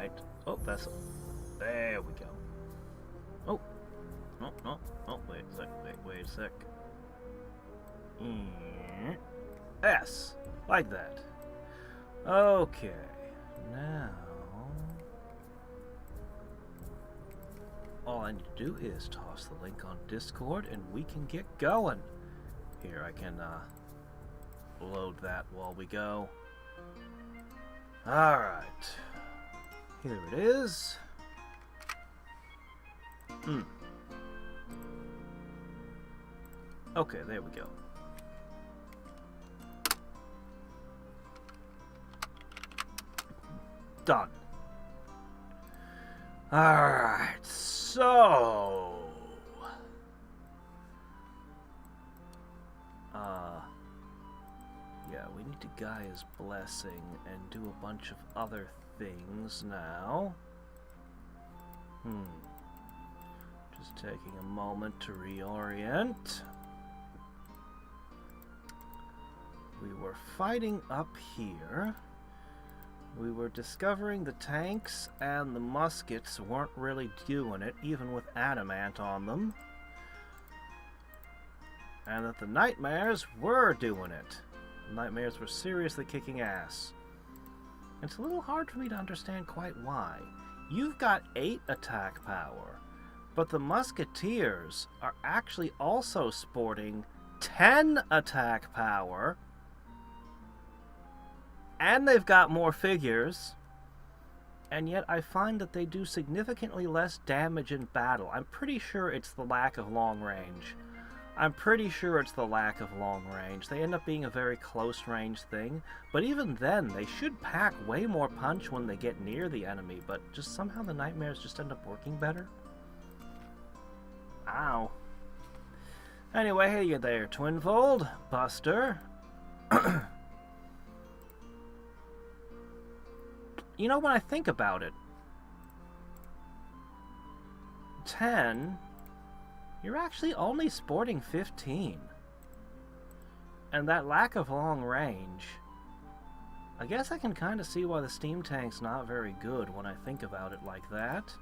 Alright. Oh, that's... There we go. Oh. No, no, no, wait a sec, wait a sec. S. Like that. Okay. Now... all I need to do is toss the link on Discord and we can get going. Here, I can, load that while we go. Alright. Here it is. Okay, there we go. Done. Alright, so... yeah, we need to Gaia's Blessing and do a bunch of other things now. Just taking a moment to reorient. We were fighting up here. We were discovering the tanks and the muskets weren't really doing it, even with adamant on them. And that the nightmares were doing it. The nightmares were seriously kicking ass. It's a little hard for me to understand quite why. You've got 8 attack power, but the musketeers are actually also sporting 10 attack power. And they've got more figures, and yet I find that they do significantly less damage in battle. I'm pretty sure it's the lack of long range. They end up being a very close range thing, but even then, they should pack way more punch when they get near the enemy, but just somehow the nightmares just end up working better. Ow. Anyway, hey you there, Twinfold, Buster. You know, when I think about it, 10, you're actually only sporting 15. And that lack of long range, I guess I can kind of see why the steam tank's not very good when I think about it like that.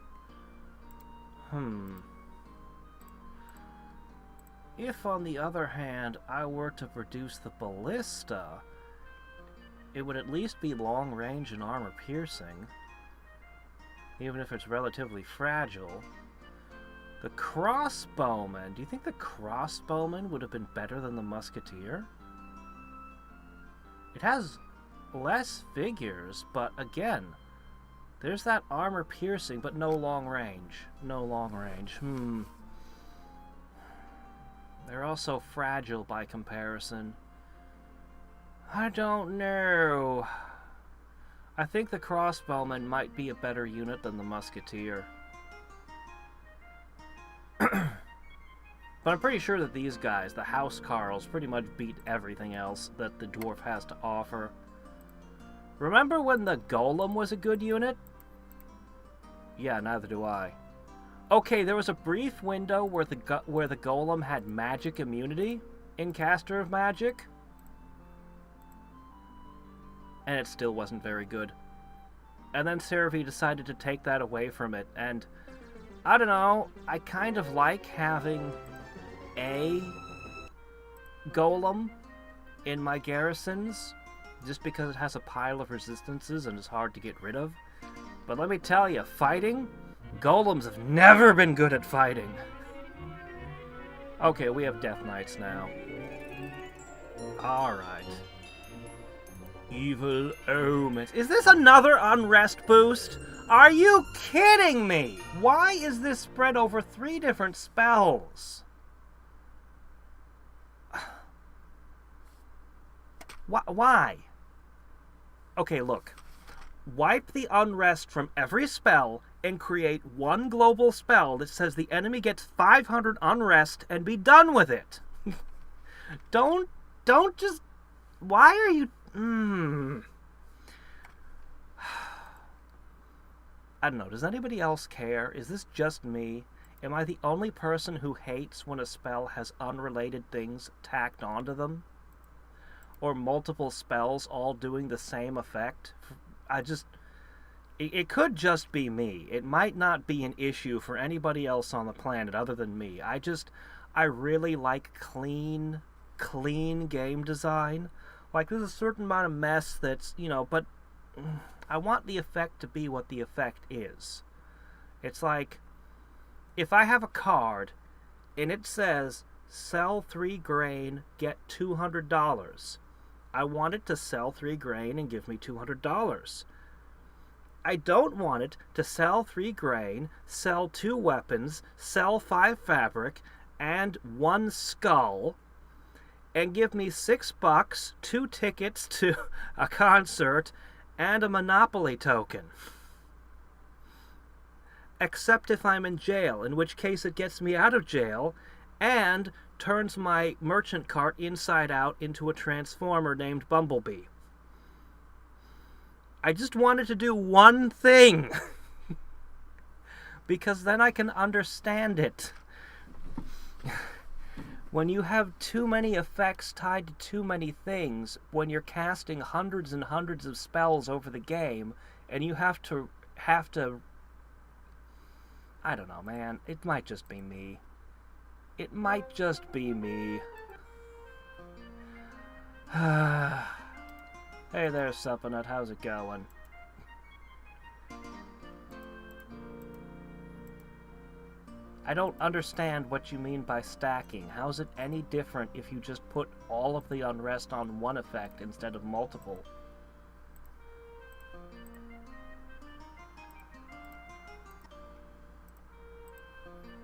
If, on the other hand, I were to produce the ballista, it would at least be long range and armor piercing, even if it's relatively fragile. The crossbowman, do you think the crossbowman would have been better than the musketeer? It has less figures, but again, there's that armor piercing, but no long range. They're also fragile by comparison. I don't know. I think the crossbowman might be a better unit than the musketeer. But I'm pretty sure that these guys, the Housecarls, pretty much beat everything else that the dwarf has to offer. Remember when the golem was a good unit? Yeah, neither do I. Okay, there was a brief window where the golem had magic immunity in Caster of Magic, and it still wasn't very good. And then Cervi decided to take that away from it, and I don't know, I kind of like having a golem in my garrisons, just because it has a pile of resistances and is hard to get rid of. But let me tell you, fighting, golems have never been good at fighting. Okay, we have Death Knights now. Alright. Evil Omens. Is this another Unrest boost? Are you kidding me? Why is this spread over 3 different spells? Why? Okay, look. Wipe the Unrest from every spell and create one global spell that says the enemy gets 500 Unrest and be done with it. Don't just... Why are you... I don't know, does anybody else care? Is this just me? Am I the only person who hates when a spell has unrelated things tacked onto them? Or multiple spells all doing the same effect? It could just be me. It might not be an issue for anybody else on the planet other than me. I really like clean game design. Like, there's a certain amount of mess that's, but I want the effect to be what the effect is. It's like, if I have a card and it says, sell 3 grain, get $200, I want it to sell 3 grain and give me $200. I don't want it to sell 3 grain, sell 2 weapons, sell 5 fabric, and 1 skull, and give me $6, 2 tickets to a concert, and a Monopoly token. Except if I'm in jail, in which case it gets me out of jail, and turns my merchant cart inside out into a transformer named Bumblebee. I just wanted to do one thing. Because then I can understand it. When you have too many effects tied to too many things, when you're casting hundreds and hundreds of spells over the game, and you have to I don't know, man. It might just be me. It might just be me. Hey there, Suppanut. How's it going? I don't understand what you mean by stacking. How's it any different if you just put all of the unrest on one effect instead of multiple?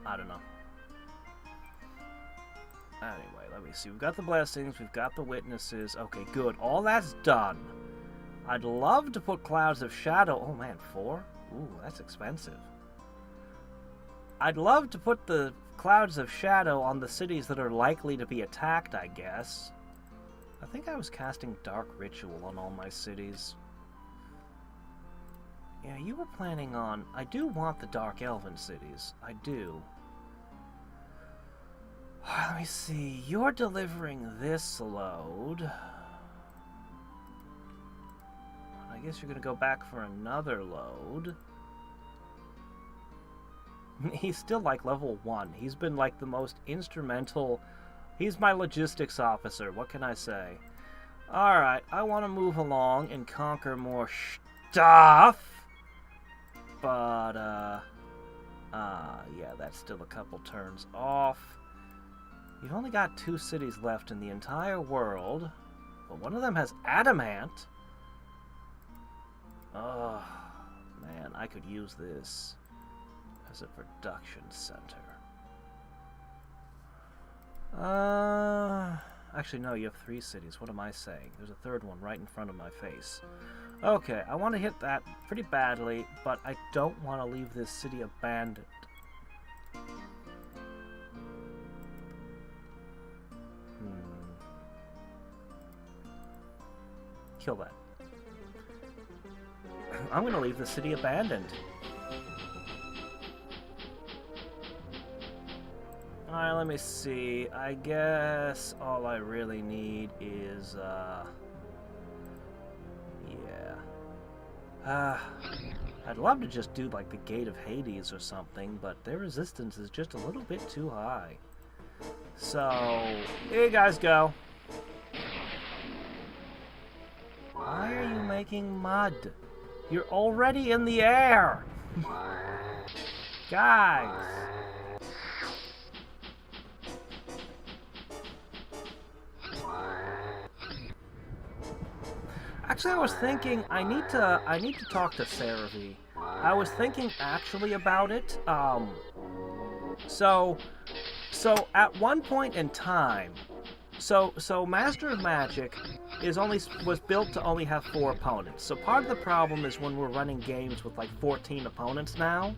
I don't know. Anyway, let me see. We've got the blessings, we've got the witnesses. Okay, good. All that's done. I'd love to put Clouds of Shadow... Oh, man, 4? Ooh, that's expensive. I'd love to put the Clouds of Shadow on the cities that are likely to be attacked, I guess. I think I was casting Dark Ritual on all my cities. Yeah, you were planning on... I do want the Dark Elven cities. I do. Let me see. You're delivering this load. I guess you're going to go back for another load. He's still like level 1. He's been like the most instrumental. He's my logistics officer. What can I say? Alright, I want to move along and conquer more stuff. But, yeah, that's still a couple turns off. You've only got 2 cities left in the entire world. But one of them has adamant. Oh, man, I could use this as a production center. Actually, no, you have 3 cities. What am I saying? There's a third one right in front of my face. Okay, I want to hit that pretty badly, but I don't want to leave this city abandoned. Kill that. I'm going to leave the city abandoned. Alright, let me see. I guess all I really need is, I'd love to just do, like, the Gate of Hades or something, but their resistance is just a little bit too high. So, here you guys go. Why are you making mud? You're already in the air! Guys! Actually, I was thinking I need to talk to Cerevi. I was thinking actually about it. So at one point in time, so Master of Magic was built to only have 4 opponents. So part of the problem is when we're running games with like 14 opponents now,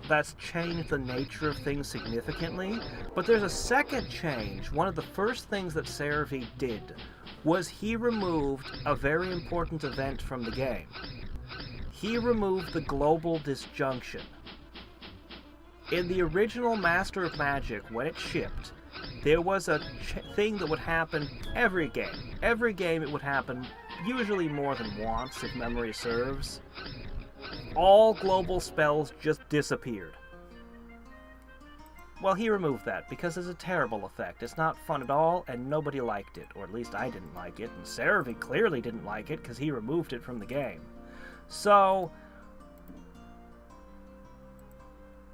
that's changed the nature of things significantly. But there's a second change. One of the first things that Cerevi did was he removed a very important event from the game. He removed the global disjunction. In the original Master of Magic, when it shipped, there was a thing that would happen every game. Every game it would happen, usually more than once, if memory serves. all global spells just disappeared. Well, he removed that because it's a terrible effect. It's not fun at all, and nobody liked it. Or at least I didn't like it, and Cerevi clearly didn't like it because he removed it from the game. So,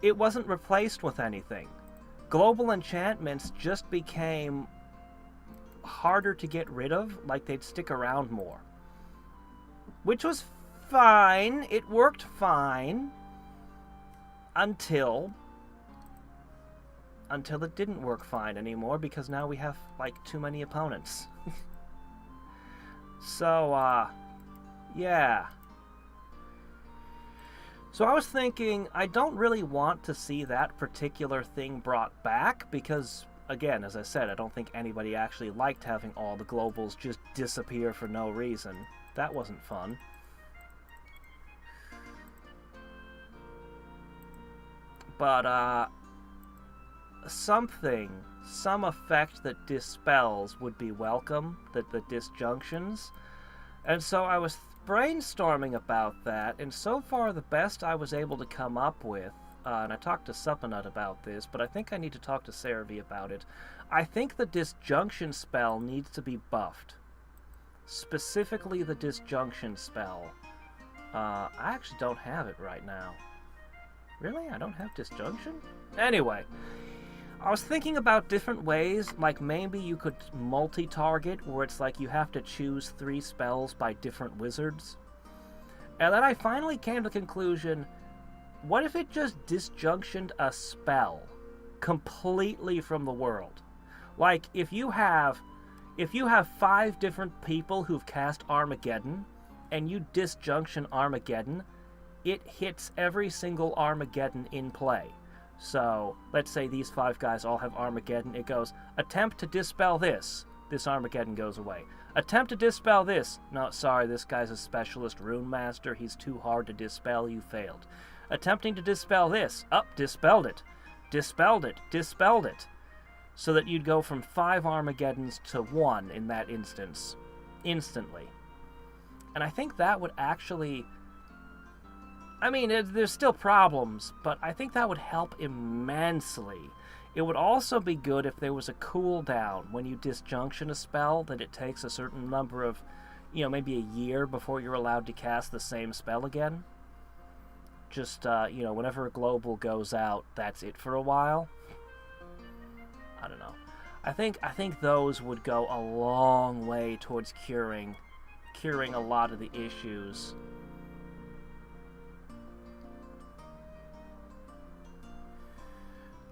it wasn't replaced with anything. Global enchantments just became harder to get rid of, like they'd stick around more. Which was fine. It worked fine. Until it didn't work fine anymore, because now we have, like, too many opponents. So, yeah. So I was thinking, I don't really want to see that particular thing brought back, because, again, as I said, I don't think anybody actually liked having all the globals just disappear for no reason. That wasn't fun. But, some effect that dispels would be welcome, the disjunctions. And so I was brainstorming about that, and so far the best I was able to come up with, and I talked to Suppanut about this, but I think I need to talk to Cerevi about it. I think the disjunction spell needs to be buffed. Specifically the disjunction spell. I actually don't have it right now. Really? I don't have disjunction? Anyway, I was thinking about different ways, like maybe you could multi-target, where it's like you have to choose 3 spells by different wizards. And then I finally came to the conclusion, what if it just disjunctioned a spell completely from the world? Like, if you have 5 different people who've cast Armageddon, and you disjunction Armageddon, it hits every single Armageddon in play. So, let's say these 5 guys all have Armageddon. It goes, attempt to dispel this. This Armageddon goes away. Attempt to dispel this. No, sorry, this guy's a specialist rune master. He's too hard to dispel. You failed. Attempting to dispel this. Up, dispelled it. Dispelled it. Dispelled it. So that you'd go from 5 Armageddons to 1 in that instance. Instantly. And I think that would actually... I mean, there's still problems, but I think that would help immensely. It would also be good if there was a cooldown when you disjunction a spell, that it takes a certain number of, maybe a year before you're allowed to cast the same spell again. Just, whenever a global goes out, that's it for a while. I don't know. I think those would go a long way towards curing a lot of the issues.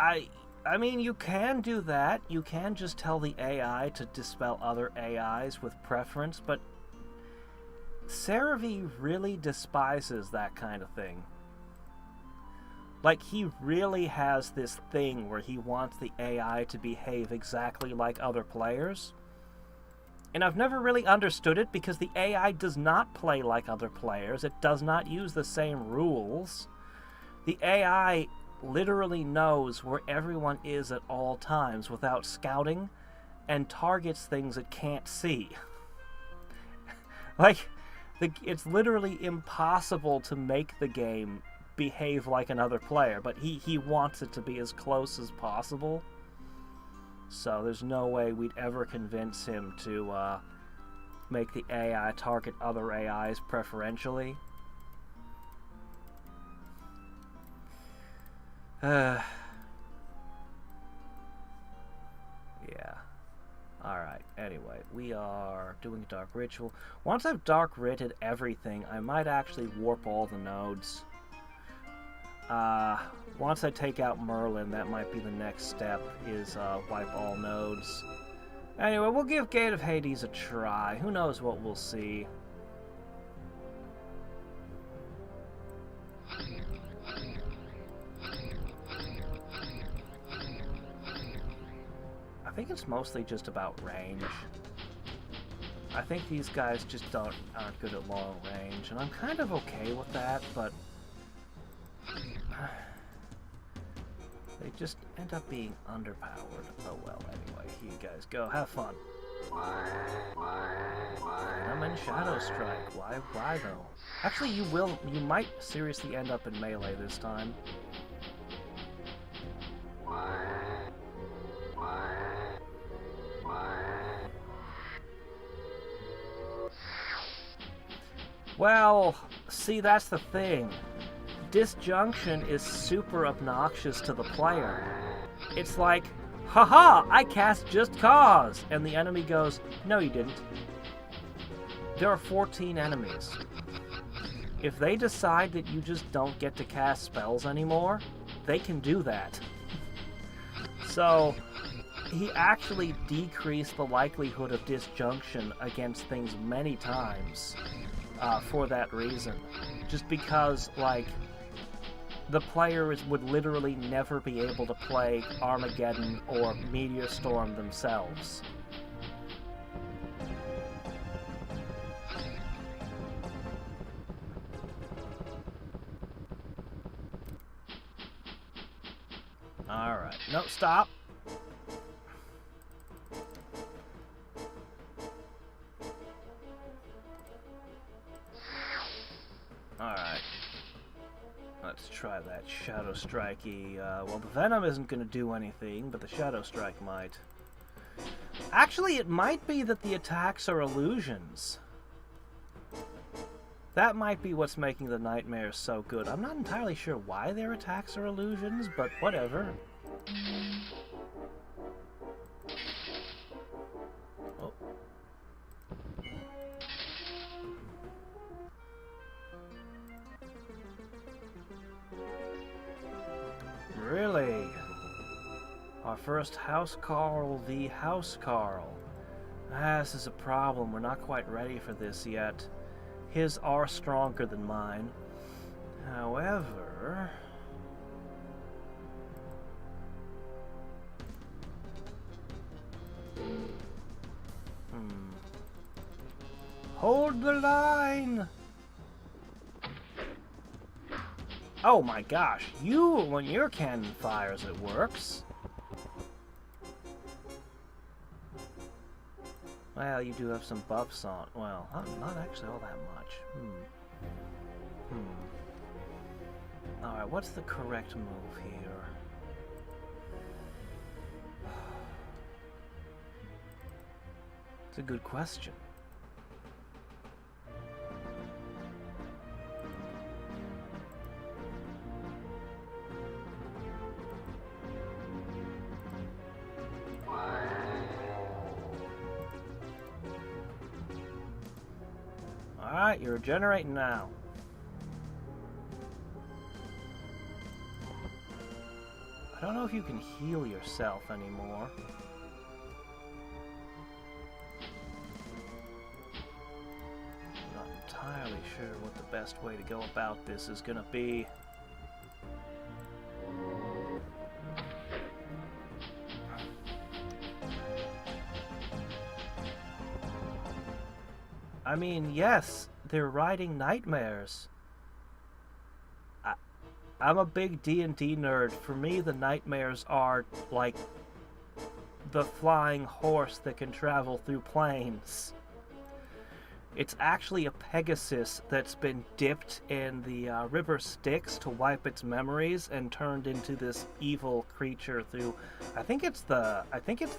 I mean, you can do that. You can just tell the AI to dispel other AIs with preference, but Cerevi really despises that kind of thing. Like, he really has this thing where he wants the AI to behave exactly like other players. And I've never really understood it, because the AI does not play like other players. It does not use the same rules. The AI literally knows where everyone is at all times without scouting, and targets things it can't see. Like, it's literally impossible to make the game behave like another player, but he wants it to be as close as possible. So there's no way we'd ever convince him to make the AI target other AIs preferentially. Yeah. Alright, anyway, we are doing Dark Ritual. Once I've Dark Writted everything, I might actually warp all the nodes. Once I take out Merlin, that might be the next step, is wipe all nodes. Anyway, we'll give Gate of Hades a try. Who knows what we'll see. I think it's mostly just about range. I think these guys just aren't good at long range, and I'm kind of okay with that, but they just end up being underpowered. Oh well, anyway, here you guys go. Have fun. Venom and Shadow Strike. Why though? Actually, you might seriously end up in melee this time. Well, see, that's the thing. Disjunction is super obnoxious to the player. It's like, haha, I cast Just Cause! And the enemy goes, no you didn't. There are 14 enemies. If they decide that you just don't get to cast spells anymore, they can do that. So, he actually decreased the likelihood of disjunction against things many times for that reason. Just because, like, the players would literally never be able to play Armageddon or Meteor Storm themselves. Alright. No, stop. Alright. Let's try that Shadow Strikey. Well, the Venom isn't going to do anything, but the Shadow Strike might. Actually, it might be that the attacks are illusions. That might be what's making the nightmares so good. I'm not entirely sure why their attacks are illusions, but whatever. Oh. Really? Our first House Carl v. House Carl. This is a problem. We're not quite ready for this yet. His are stronger than mine. However... Hold the line! Oh my gosh, when your cannon fires, it works. Well, you do have some buffs on. Well, not actually all that much. Alright, what's the correct move here? It's a good question. Alright, you're regenerating now. I don't know if you can heal yourself anymore. I'm not entirely sure what the best way to go about this is gonna be. I mean, yes, they're riding nightmares. I'm a big D&D nerd. For me, the nightmares are like the flying horse that can travel through plains. It's actually a Pegasus that's been dipped in the river Styx to wipe its memories and turned into this evil creature through. I think it's the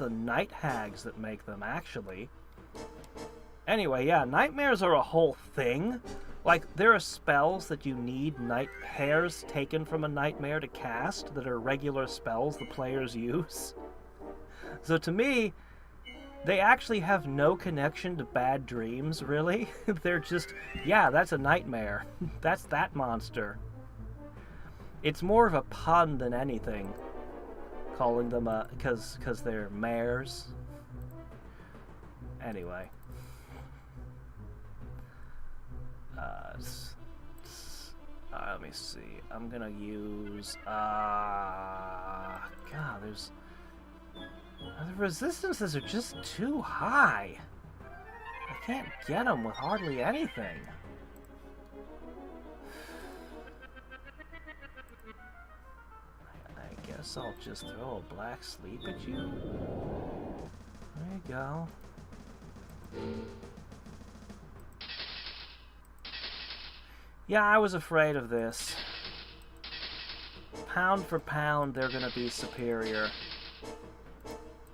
night hags that make them, actually. Anyway, yeah, nightmares are a whole thing. Like, there are spells that you need night hairs taken from a nightmare to cast that are regular spells the players use. So to me, they actually have no connection to bad dreams, really. They're just, yeah, that's a nightmare. That's that monster. It's more of a pun than anything, calling them because they're mares. Anyway. Let me see. I'm gonna use, God, the resistances are just too high. I can't get them with hardly anything. I guess I'll just throw a black sleep at you. There you go. Yeah, I was afraid of this. Pound for pound, they're gonna be superior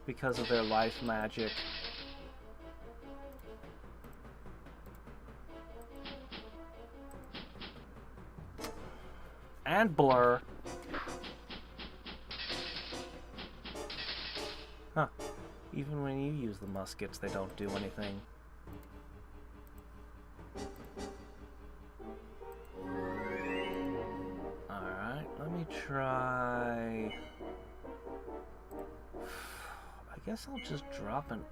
because of their life magic. And blur. Huh. Even when you use the muskets, they don't do anything. Alright, let me try... I guess I'll just drop an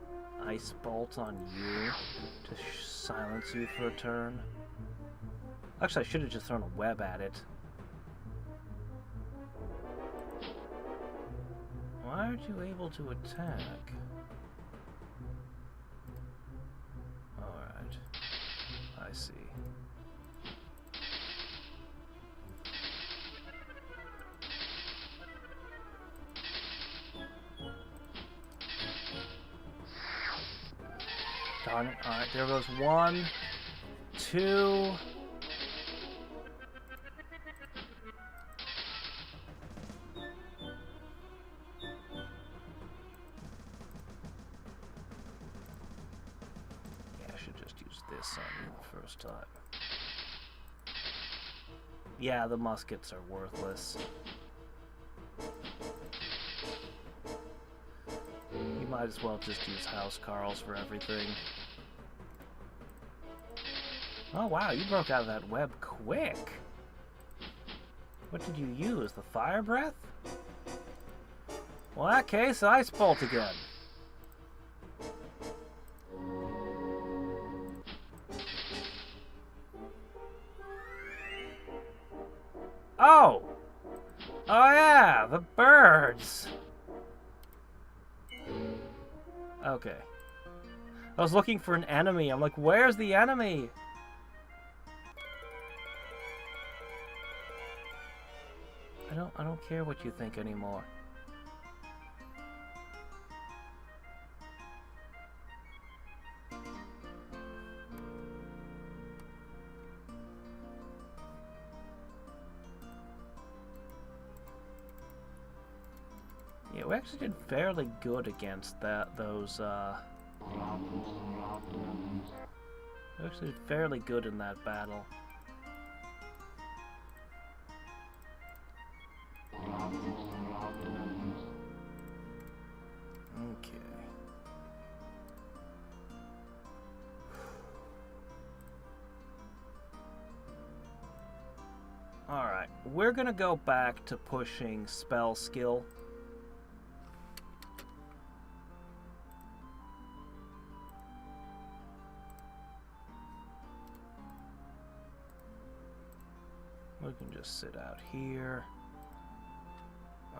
ice bolt on you to silence you for a turn. Actually, I should have just thrown a web at it. Why aren't you able to attack? Alright. I see. Darn it. Alright, there goes 1, 2... time. Yeah, the muskets are worthless. You might as well just use house Carls for everything. Oh wow, you broke out of that web quick. What did you use? The fire breath? Well, in that case, ice bolt again. Oh! Oh yeah, the birds! Okay. I was looking for an enemy. I'm like, where's the enemy? I don't care what you think anymore. Yeah, we actually did fairly good against those, we actually did fairly good in that battle. Okay. Alright, we're gonna go back to pushing spell skill. We can just sit out here.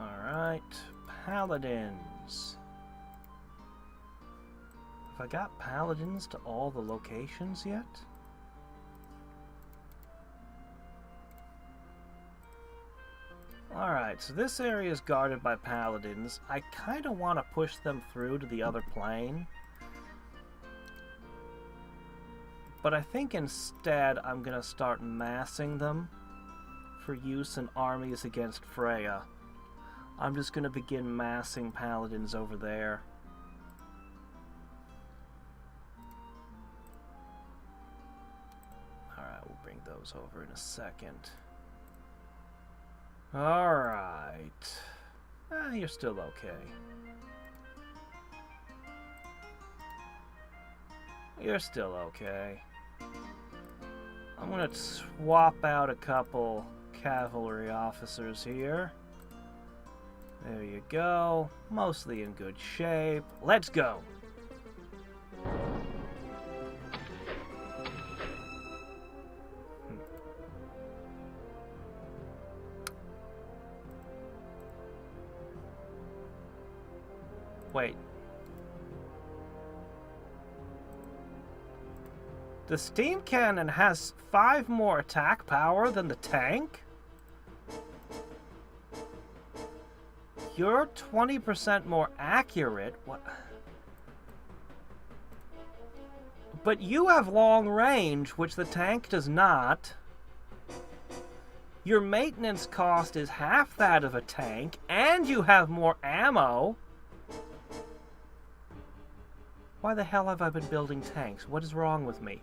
Alright, paladins. Have I got paladins to all the locations yet? Alright, so this area is guarded by paladins. I kind of want to push them through to the other plane. But I think instead I'm going to start massing them for use in armies against Freya. I'm just going to begin massing paladins over there. Alright, we'll bring those over in a second. Alright. You're still okay. You're still okay. I'm going to swap out a couple cavalry officers here. There you go. Mostly in good shape. Let's go! Wait. The steam cannon has 5 more attack power than the tank? You're 20% more accurate? What? But you have long range, which the tank does not. Your maintenance cost is half that of a tank, and you have more ammo. Why the hell have I been building tanks? What is wrong with me?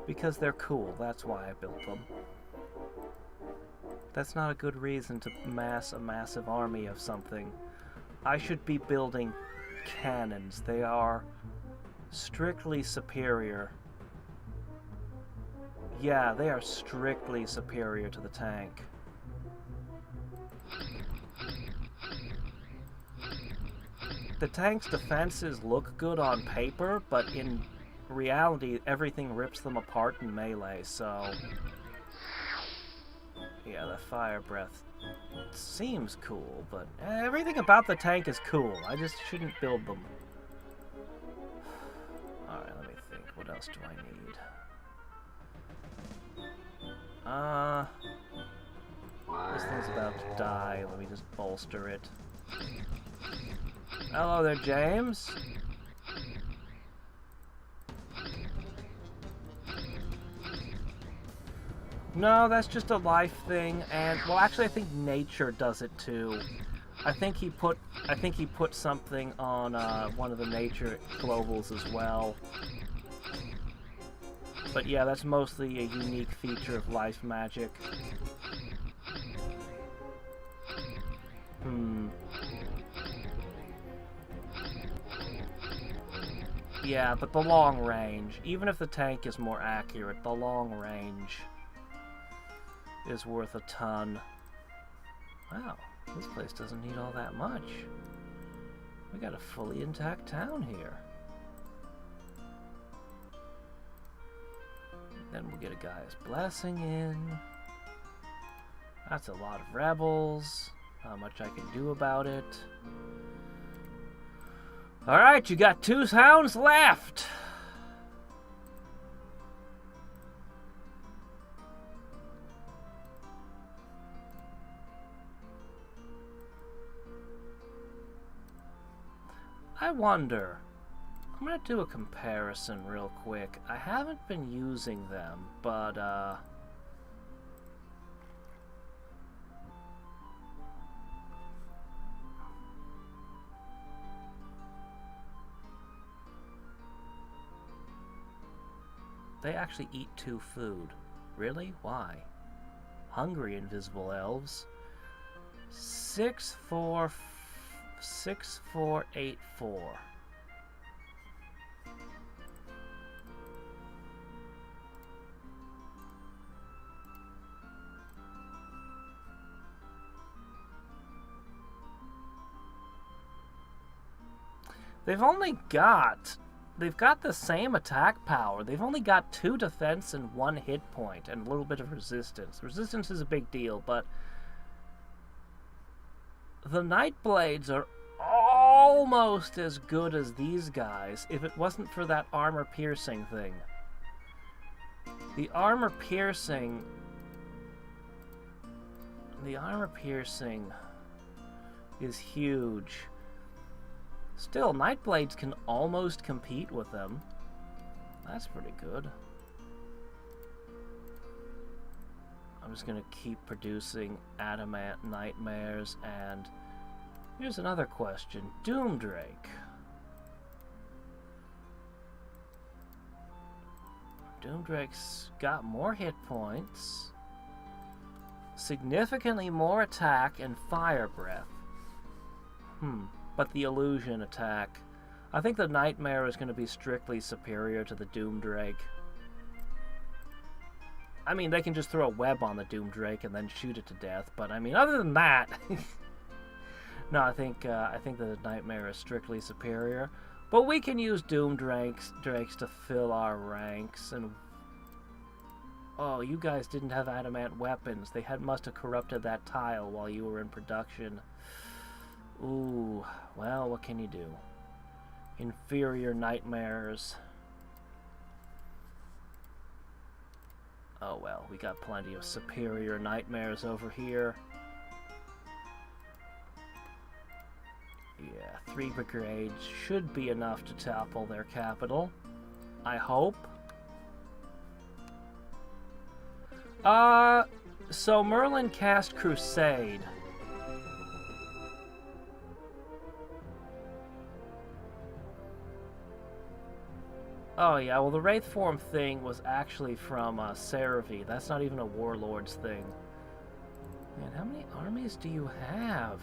Because they're cool, that's why I built them. That's not a good reason to mass a massive army of something. I should be building cannons. They are strictly superior. Yeah, they are strictly superior to the tank. The tank's defenses look good on paper, but in reality, everything rips them apart in melee, so... Yeah, the fire breath seems cool, but everything about the tank is cool. I just shouldn't build them. Alright, let me think. What else do I need? This thing's about to die. Let me just bolster it. Hello there, James. No, that's just a life thing, and well, actually, I think nature does it too. I think he put something on one of the nature globals as well. But yeah, that's mostly a unique feature of life magic. Yeah, but the long range, even if the tank is more accurate, the long range is worth a ton. Wow, this place doesn't need all that much. We got a fully intact town here. Then we'll get a guy's blessing in. That's a lot of rebels. Not much I can do about it. Alright, you got 2 towns left! I wonder, I'm gonna do a comparison real quick. I haven't been using them, but they actually eat 2 food. Really? Why? Hungry invisible elves. 6484. They've got the same attack power. They've only got 2 defense and 1 hit point and a little bit of resistance. Resistance is a big deal, but the Nightblades are almost as good as these guys if it wasn't for that armor-piercing thing. The armor-piercing is huge. Still, Nightblades can almost compete with them. That's pretty good. I'm just gonna keep producing Adamant Nightmares, and here's another question. Doomdrake. Doomdrake's got more hit points, significantly more attack, and fire breath. But the illusion attack. I think the Nightmare is going to be strictly superior to the Doomdrake. I mean, they can just throw a web on the Doomdrake and then shoot it to death, but I mean, other than that... No, I think the Nightmare is strictly superior. But we can use Doomdrakes to fill our ranks, and... Oh, you guys didn't have adamant weapons. They must have corrupted that tile while you were in production. Ooh, well, what can you do? Inferior Nightmares. Oh well, we got plenty of superior Nightmares over here. Yeah, 3 brigades should be enough to topple their capital. I hope. So Merlin cast Crusade. Oh yeah, well the Wraith form thing was actually from Cerevi. That's not even a Warlords thing. Man, how many armies do you have?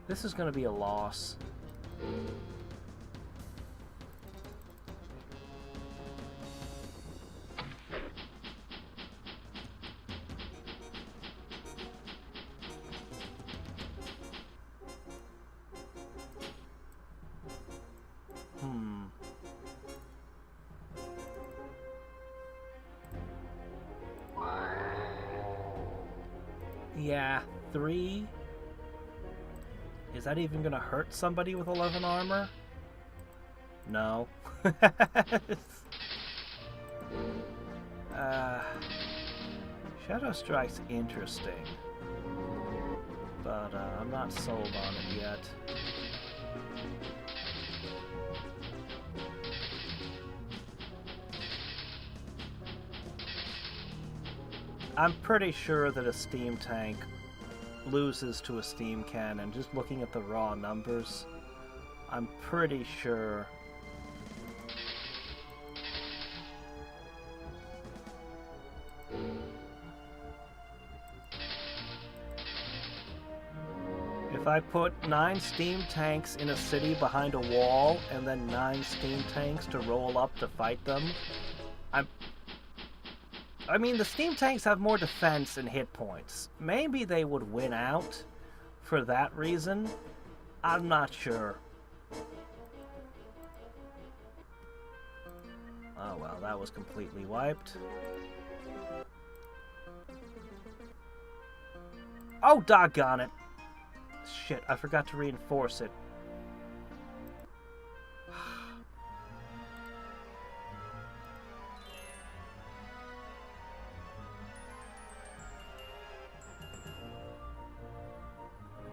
This is going to be a loss. Yeah, 3. Is that even gonna hurt somebody with 11 armor? No. Shadow Strike's interesting, but I'm not sold on it yet. I'm pretty sure that a steam tank loses to a steam cannon, just looking at the raw numbers. I'm pretty sure. If I put 9 steam tanks in a city behind a wall, and then 9 steam tanks to roll up to fight them, I mean, the steam tanks have more defense and hit points. Maybe they would win out for that reason. I'm not sure. Oh well, that was completely wiped. Oh, doggone it! Shit, I forgot to reinforce it.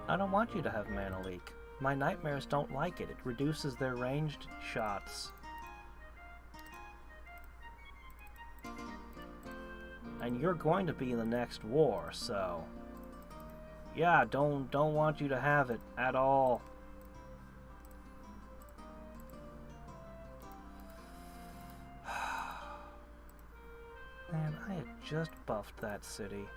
I don't want you to have mana leak. My nightmares don't like it. It reduces their ranged shots. And you're going to be in the next war, so... yeah, don't want you to have it at all. Man, I had just buffed that city.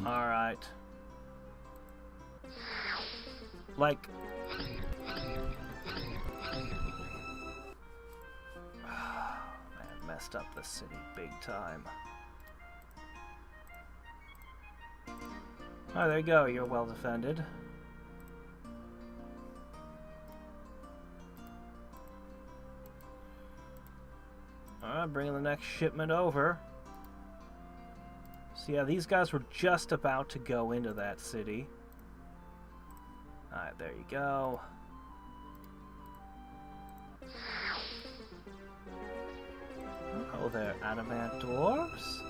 Alright. Like... man, messed up the city big time. Oh, there you go. You're well defended. Alright, bringing the next shipment over. So yeah, these guys were just about to go into that city. Alright, there you go. Oh, they're adamant dwarves.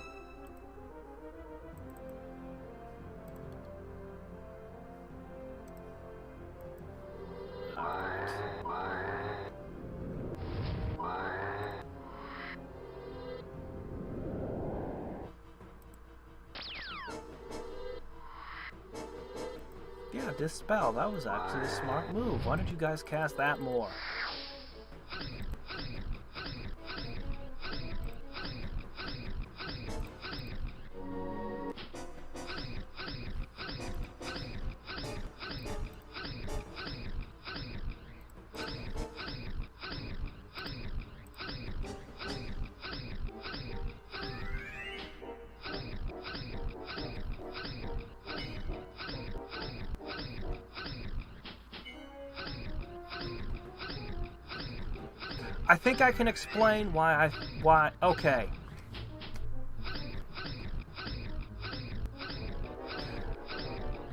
Yeah, Dispel. That was actually a smart move. Why don't you guys cast that more? I think I can explain why okay.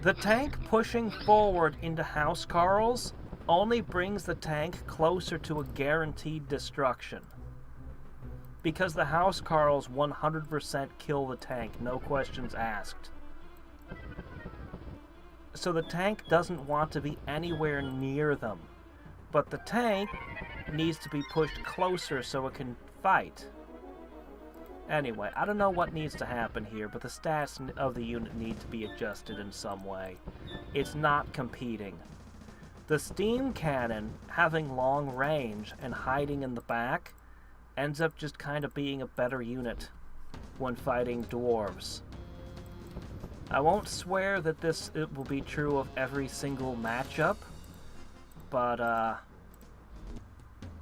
The tank pushing forward into House Carls only brings the tank closer to a guaranteed destruction. Because the Housecarls 100% kill the tank, no questions asked. So the tank doesn't want to be anywhere near them. But the tank needs to be pushed closer so it can fight. Anyway, I don't know what needs to happen here, but the stats of the unit need to be adjusted in some way. It's not competing. The steam cannon, having long range and hiding in the back, ends up just kind of being a better unit when fighting dwarves. I won't swear that it will be true of every single matchup, but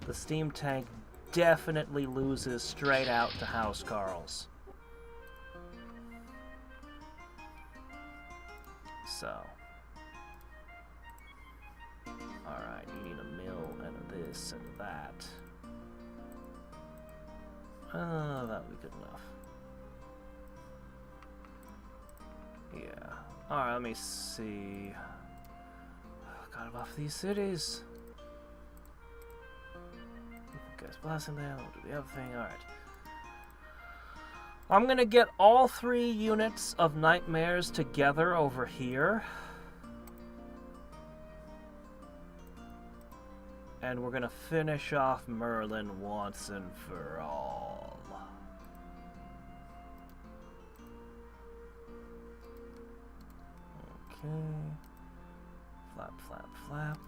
the steam tank definitely loses straight out to Housecarls. So, alright, you need a mill and a this and that. That'll be good enough. Yeah. Alright, let me see. Gotta buff these cities. Guys, blessing them. We'll do the other thing. Alright. I'm gonna get all 3 units of nightmares together over here. And we're gonna finish off Merlin once and for all. Okay. Flap, flap, flap.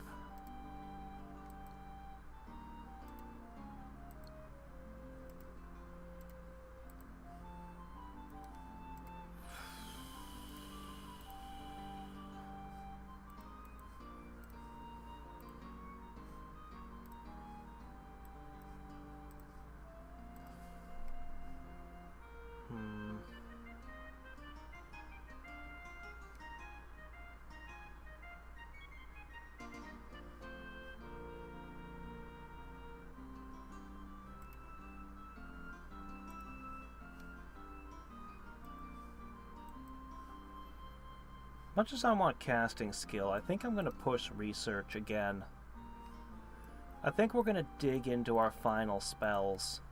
Much as I want casting skill, I think I'm going to push research again. I think we're going to dig into our final spells.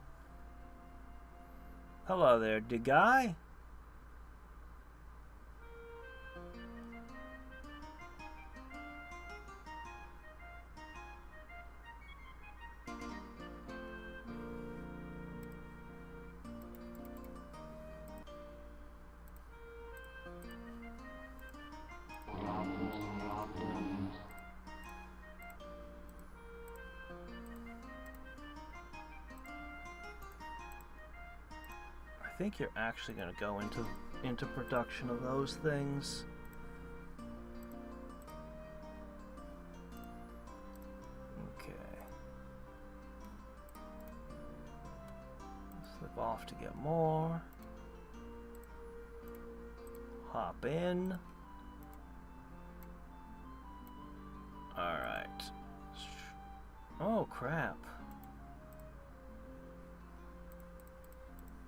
Hello there, Digai. I think you're actually going to go into production of those things. Okay. Slip off to get more. Hop in. Alright. Oh, crap.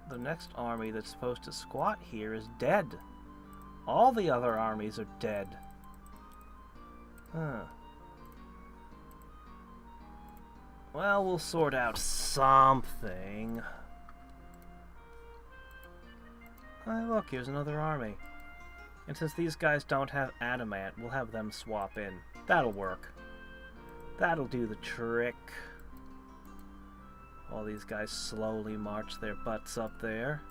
The next army that's supposed to squat here is dead. All the other armies are dead. Huh. Well, we'll sort out something. Oh, look, here's another army. And since these guys don't have adamant, we'll have them swap in. That'll work. That'll do the trick. All these guys slowly march their butts up there.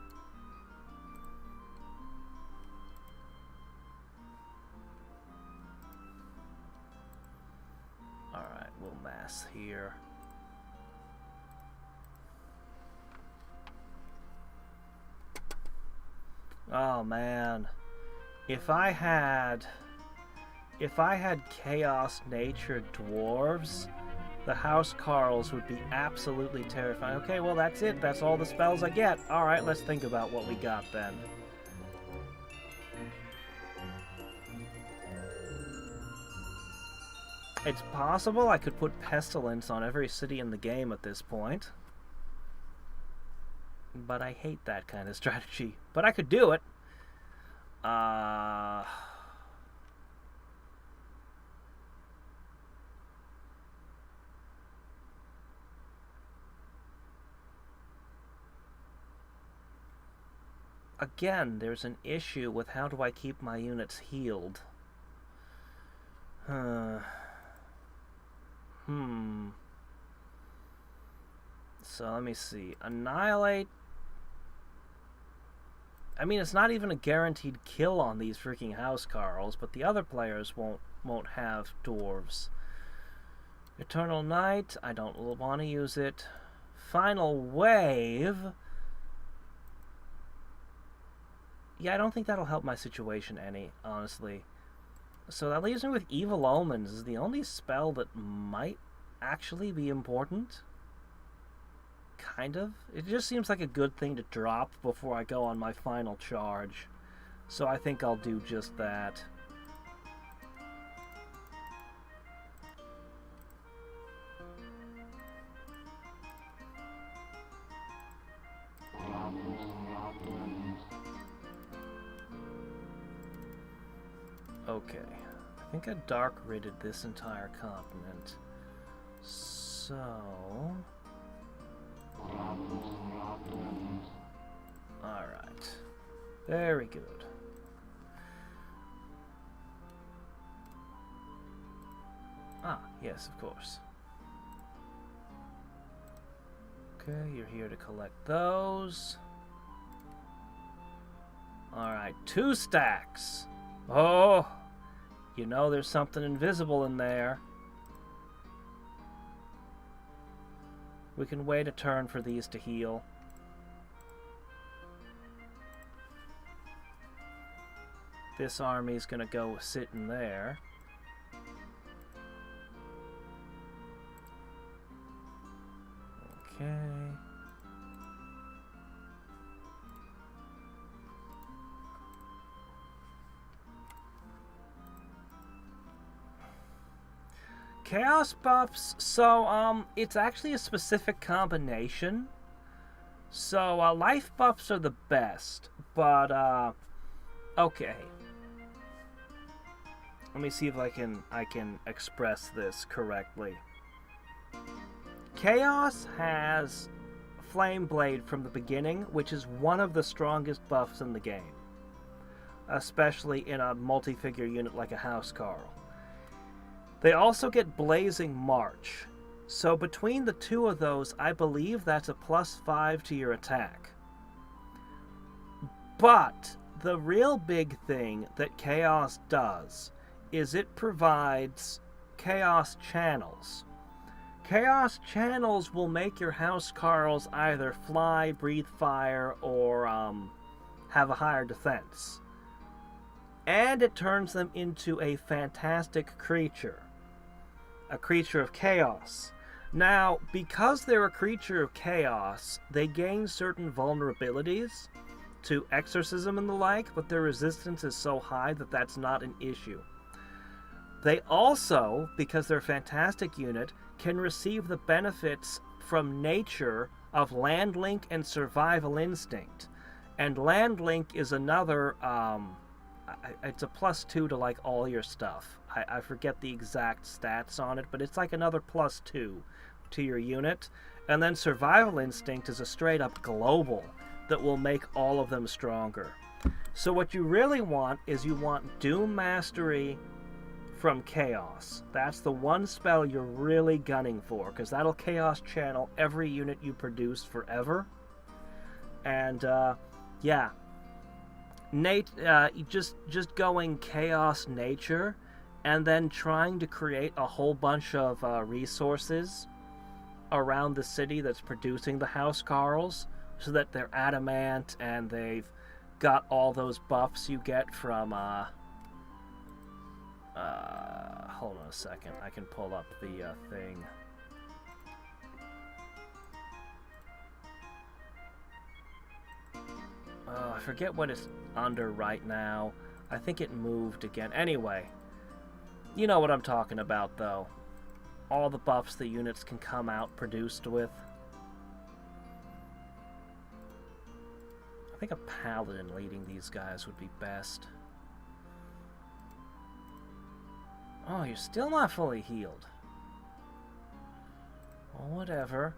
Alright, we'll mass here. Oh man. If I had Chaos Nature Dwarves, the Housecarls would be absolutely terrifying. Okay, well that's it. That's all the spells I get. Alright, let's think about what we got then. It's possible I could put Pestilence on every city in the game at this point. But I hate that kind of strategy. But I could do it. again, there's an issue with how do I keep my units healed. So let me see. Annihilate. I mean, it's not even a guaranteed kill on these freaking housecarls, but the other players won't have dwarves. Eternal Night. I don't want to use it. Final Wave. Yeah, I don't think that'll help my situation any, honestly. So that leaves me with Evil Omens is the only spell that might actually be important. Kind of. It just seems like a good thing to drop before I go on my final charge. So I think I'll do just that. Okay. I think I dark-ridded this entire continent. So... Alright. Very good. Ah, yes, of course. Okay, you're here to collect those. Alright, 2 stacks. Oh, you know there's something invisible in there. We can wait a turn for these to heal. This army's gonna go sit in there. Okay. Chaos buffs, so, it's actually a specific combination. So, life buffs are the best, but, okay. Let me see if I can express this correctly. Chaos has Flame Blade from the beginning, which is one of the strongest buffs in the game. Especially in a multi-figure unit like a Housecarl. They also get Blazing March. So between the two of those, I believe that's a +5 to your attack. But the real big thing that Chaos does is it provides Chaos Channels. Chaos Channels will make your Housecarls either fly, breathe fire, or have a higher defense. And it turns them into a fantastic creature. A creature of chaos. Now, because they're a creature of chaos, they gain certain vulnerabilities to exorcism and the like, but their resistance is so high that that's not an issue. They also, because they're a fantastic unit, can receive the benefits from nature of Land Link and Survival Instinct. And Land Link is another, it's a +2 to like all your stuff. I forget the exact stats on it, but it's like another +2 to your unit. And then Survival Instinct is a straight up global that will make all of them stronger. So what you really want is you want Doom Mastery from Chaos. That's the one spell you're really gunning for, because that'll Chaos channel every unit you produce forever. And yeah, just going Chaos Nature and then trying to create a whole bunch of resources around the city that's producing the Housecarls, so that they're adamant and they've got all those buffs you get from hold on a second, I can pull up the thing. I forget what it's under right now. I think it moved again. Anyway, you know what I'm talking about, though. All the buffs the units can come out produced with. I think a paladin leading these guys would be best. Oh, you're still not fully healed. Well, whatever.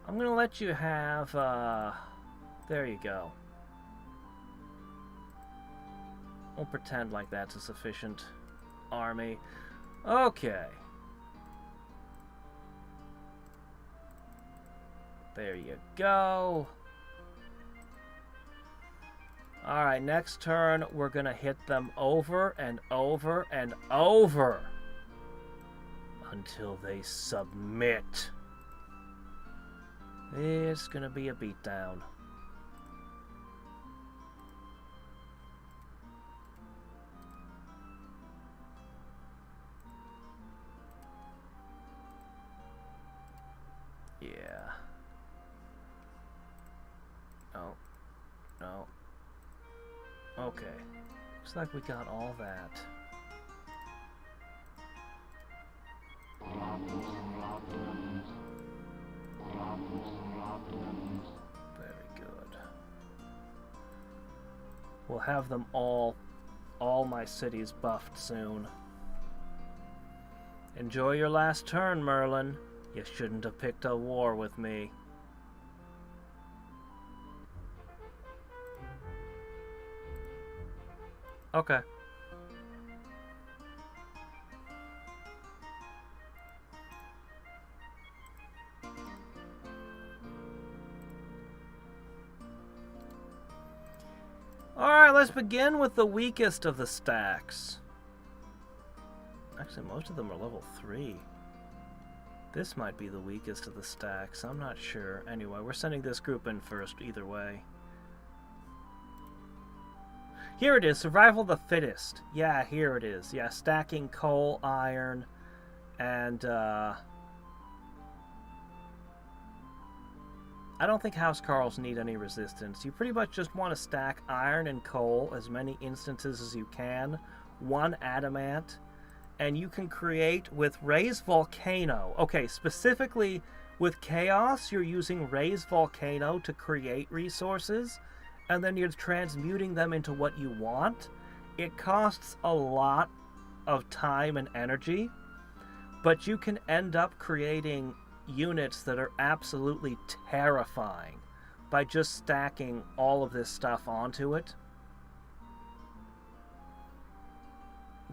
I'm gonna let you have, there you go. We'll pretend like that's a sufficient army. Okay. There you go. Alright, next turn we're gonna hit them over and over and over until they submit. It's gonna be a beatdown. Yeah. Oh. No. Okay. Looks like we got all that. Very good. We'll have them all my cities buffed soon. Enjoy your last turn, Merlin. You shouldn't have picked a war with me. Okay. Alright, let's begin with the weakest of the stacks. Actually, most of them are level 3. This might be the weakest of the stacks. I'm not sure. Anyway, we're sending this group in first either way. Here it is, survival of the fittest. Yeah, here it is. Yeah, stacking coal, iron, and I don't think housecarls need any resistance. You pretty much just want to stack iron and coal as many instances as you can. 1 adamant. And you can create with Raise Volcano. Okay, specifically with Chaos, you're using Raise Volcano to create resources, and then you're transmuting them into what you want. It costs a lot of time and energy, but you can end up creating units that are absolutely terrifying by just stacking all of this stuff onto it.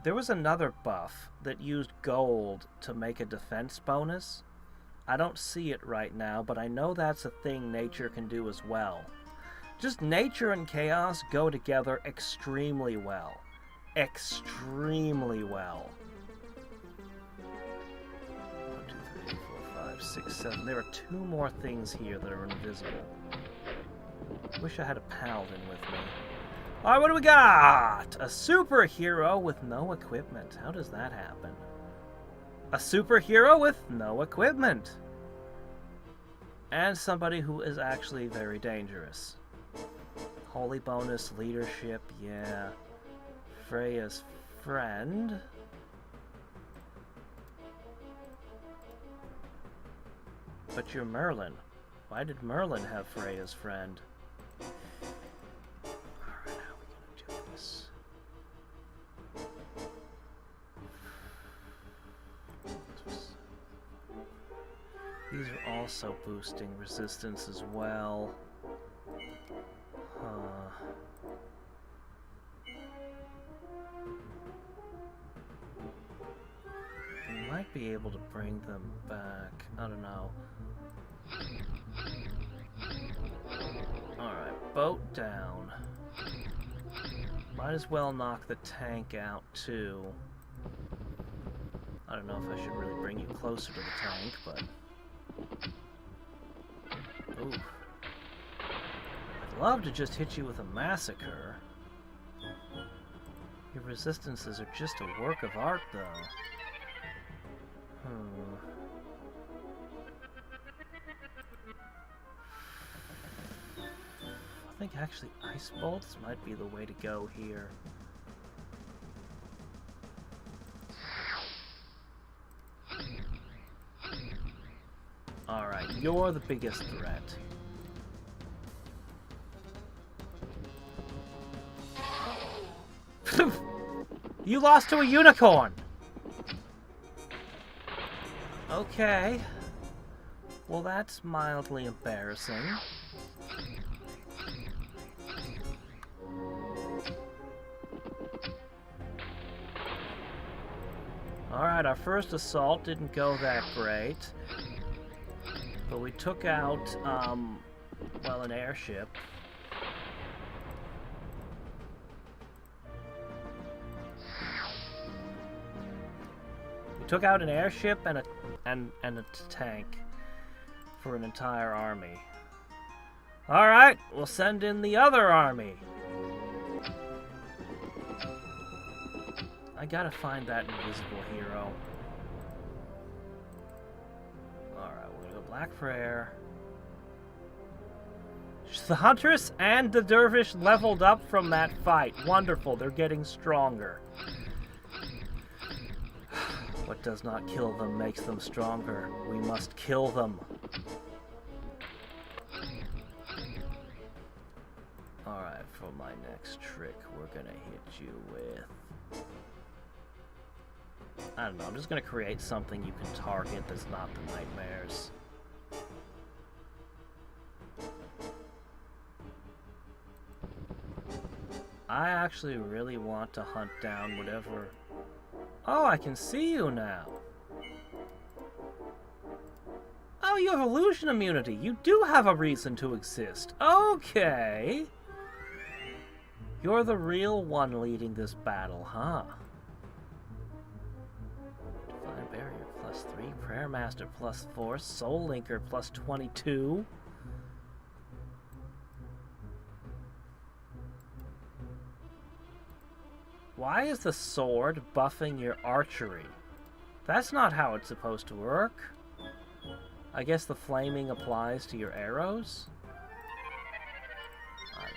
There was another buff that used gold to make a defense bonus. I don't see it right now, but I know that's a thing nature can do as well. Just nature and chaos go together extremely well. Extremely well. 1, 2, 3, 4, 5, 6, 7. There are 2 more things here that are invisible. Wish I had a paladin with me. Alright, what do we got? A superhero with no equipment. How does that happen? A superhero with no equipment. And somebody who is actually very dangerous. Holy bonus, leadership, yeah. Freya's friend. But you're Merlin. Why did Merlin have Freya's friend? Alright, how are we gonna do this? These are also boosting resistance as well. We might be able to bring them back. I don't know. Alright, boat down. Might as well knock the tank out too. I don't know if I should really bring you closer to the tank, but... Ooh. I'd love to just hit you with a massacre. Your resistances are just a work of art, though. I think actually ice bolts might be the way to go here. Alright, you're the biggest threat. You lost to a unicorn! Okay. Well, that's mildly embarrassing. Alright, our first assault didn't go that great. But we took out, well, an airship. We took out an airship and a tank for an entire army. Alright, we'll send in the other army. I gotta find that invisible hero. Alright, we're gonna go black for air. The Huntress and the Dervish leveled up from that fight. Wonderful, they're getting stronger. What does not kill them makes them stronger. We must kill them. Alright, for my next trick, we're gonna hit you with... I don't know, I'm just gonna create something you can target that's not the nightmares. I actually really want to hunt down whatever... Oh, I can see you now! Oh, you have illusion immunity! You do have a reason to exist! Okay! You're the real one leading this battle, huh? Divine Barrier +3, Prayer Master +4, Soul Linker +22. Why is the sword buffing your archery? That's not how it's supposed to work. I guess the flaming applies to your arrows? I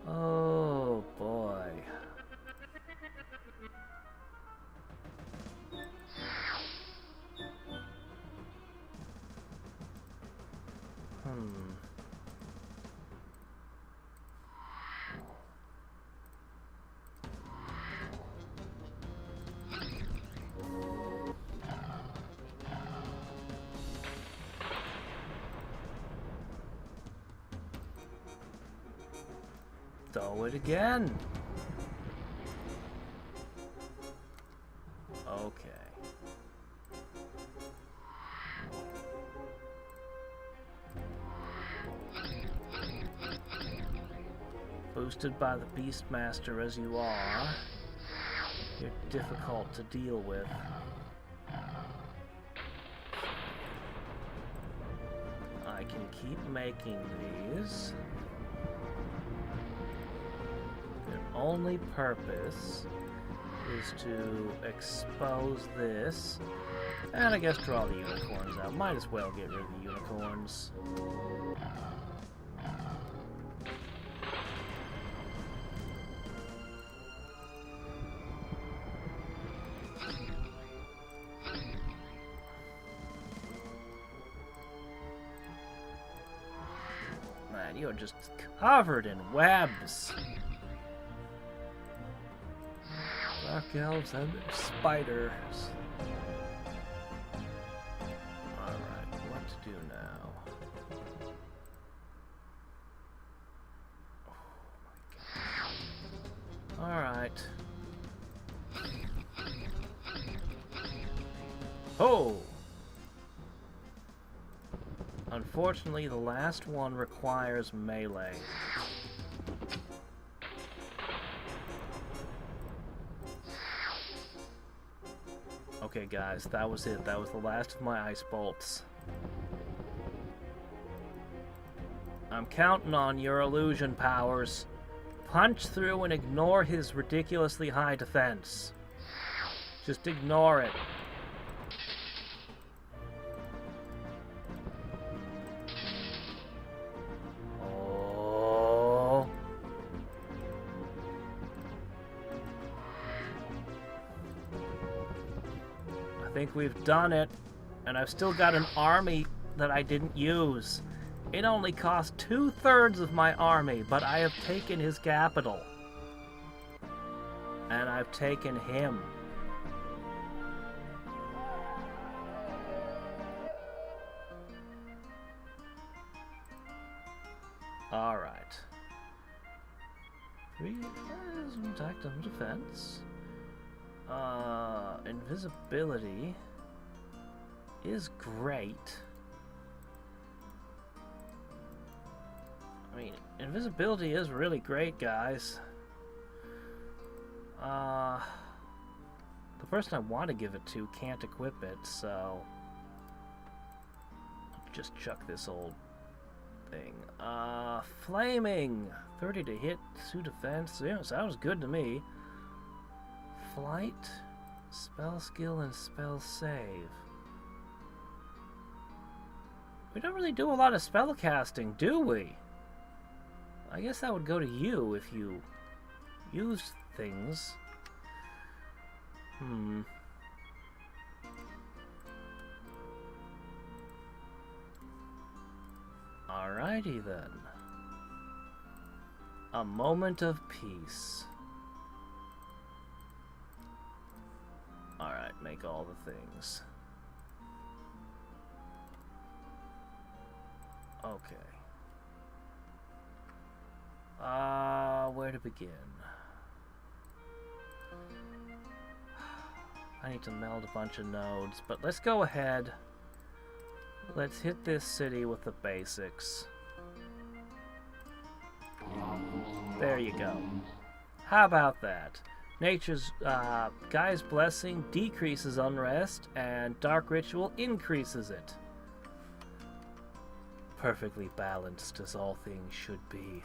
don't know. Oh, boy. Do it again. Okay. Boosted by the Beastmaster as you are, you're difficult to deal with. I can keep making these. Their only purpose is to expose this, and I guess draw the unicorns out. Might as well get rid of the unicorns. Man, you're just covered in webs. Dark elves and spiders. Alright, what to do now? Oh my god. Alright. Oh! Unfortunately, the last one requires melee. Okay, guys, that was it. That was the last of my ice bolts. I'm counting on your illusion powers. Punch through and ignore his ridiculously high defense. Just ignore it. I think we've done it, and I've still got an army that I didn't use. It only cost 2/3 of my army, but I have taken his capital. And I've taken him. Alright. 3 attack, defense. Invisibility is great. I mean, invisibility is really great, guys. The person I want to give it to can't equip it, so I'll just chuck this old thing. Flaming! 30 to hit, 2 defense. Yeah, sounds good to me. Flight, spell skill, and spell save. We don't really do a lot of spell casting, do we? I guess that would go to you if you used things. Alrighty then. A moment of peace. Alright, make all the things. Okay. Where to begin? I need to meld a bunch of nodes, but let's go ahead. Let's hit this city with the basics. There you go. How about that? Nature's Guy's Blessing decreases unrest, and Dark Ritual increases it. Perfectly balanced as all things should be.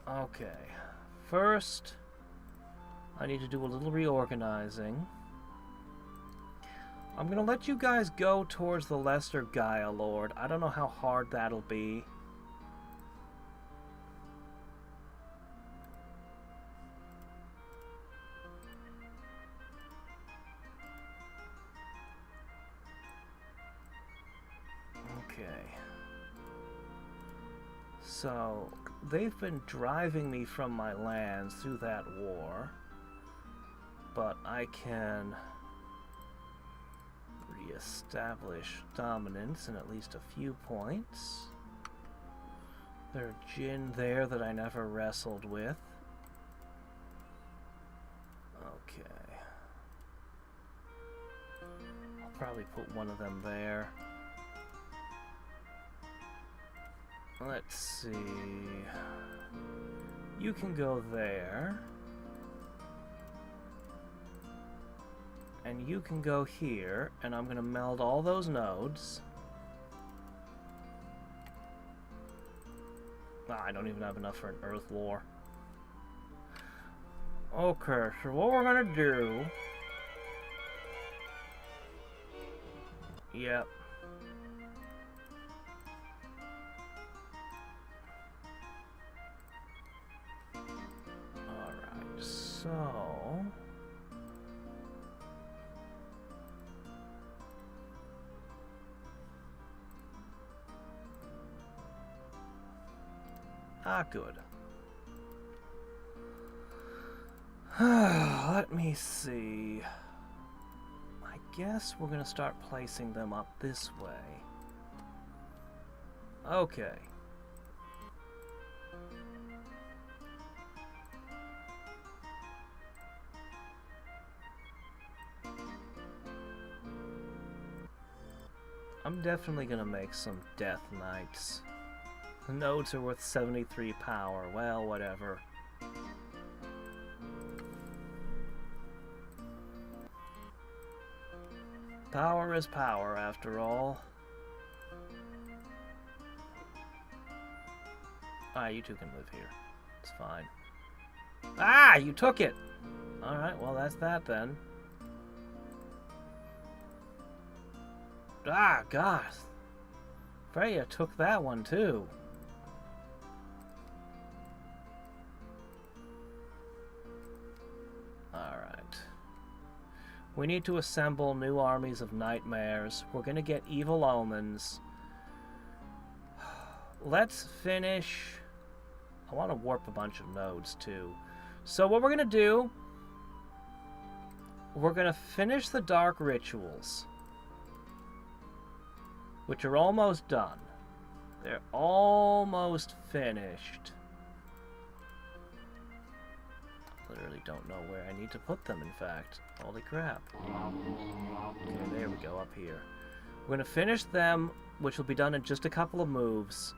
Okay, first I need to do a little reorganizing. I'm gonna let you guys go towards the Lesser Gaia Lord. I don't know how hard that'll be. Okay. So they've been driving me from my lands through that war, but I can re-establish dominance in at least a few points. There's Jin there that I never wrestled with. Okay. I'll probably put one of them there. Let's see. You can go there. And you can go here, and I'm going to meld all those nodes. I don't even have enough for an Earth Lore. Okay, so what we're going to do... Yep. So... good. Let me see. I guess we're gonna start placing them up this way. Okay. I'm definitely gonna make some Death Knights. The nodes are worth 73 power. Well, whatever. Power is power, after all. You two can live here. It's fine. You took it! Alright, well, that's that then. God. Freya took that one, too. Alright. We need to assemble new armies of nightmares. We're gonna get evil omens. Let's finish... I want to warp a bunch of nodes, too. So what we're gonna do we're gonna finish the dark rituals, which are almost done. They're almost finished. Literally don't know where I need to put them, in fact. Holy crap. Okay, there we go, up here. We're going to finish them, which will be done in just a couple of moves.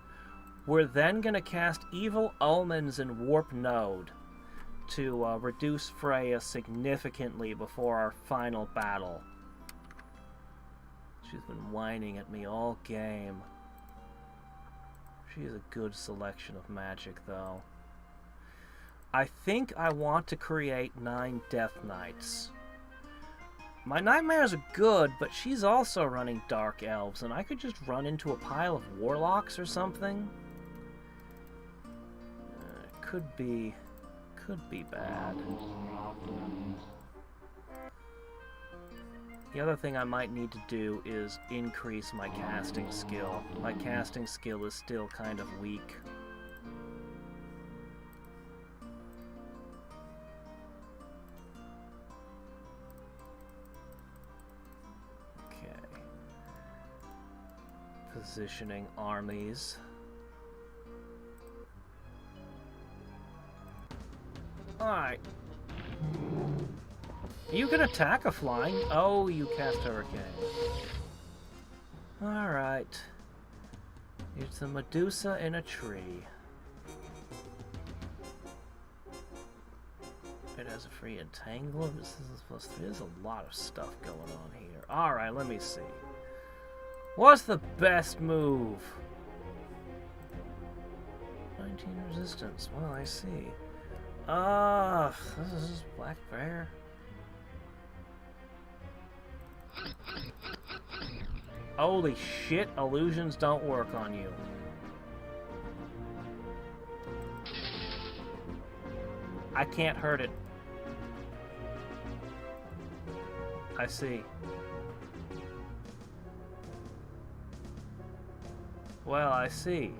We're then going to cast Evil Omens and Warp Node to reduce Freya significantly before our final battle. She's been whining at me all game. She's a good selection of magic, though. I think I want to create 9 Death Knights. My nightmares are good, but she's also running Dark Elves, and I could just run into a pile of Warlocks or something. Could be bad. The other thing I might need to do is increase my casting skill. My casting skill is still kind of weak. Positioning armies. Alright. You can attack a flying. Oh, you cast Hurricane. Alright. It's a Medusa in a tree. It has a free entangler. This is +3. There's a lot of stuff going on here. Alright, let me see. What's the best move? 19 resistance. Well, I see. This is Black Bear. Holy shit, illusions don't work on you. I can't hurt it. I see. Well, I see.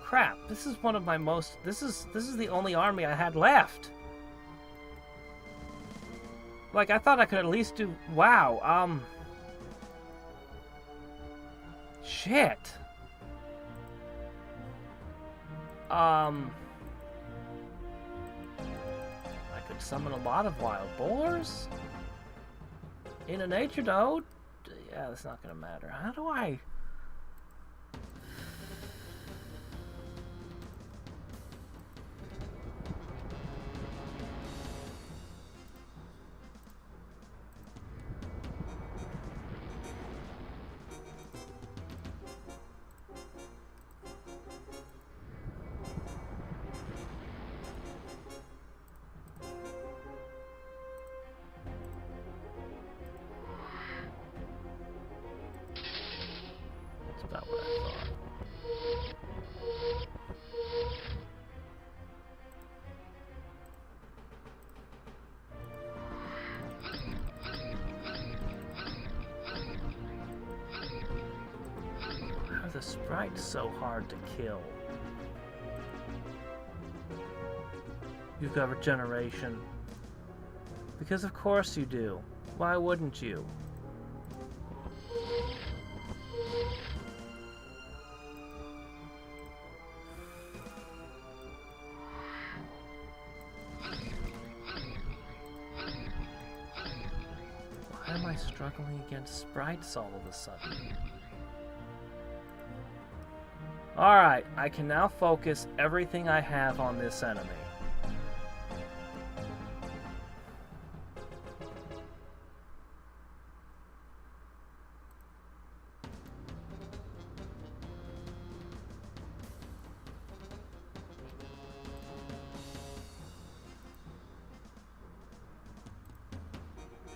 Crap, this is one of my most... This is the only army I had left. Like, I thought I could at least do... Wow, shit. I could summon a lot of wild boars. In a nature node. Yeah, that's not gonna matter. How do I... Not what I thought. Why are the sprites so hard to kill? You've got regeneration. Because of course you do. Why wouldn't you? Struggling against sprites all of a sudden. Alright, I can now focus everything I have on this enemy.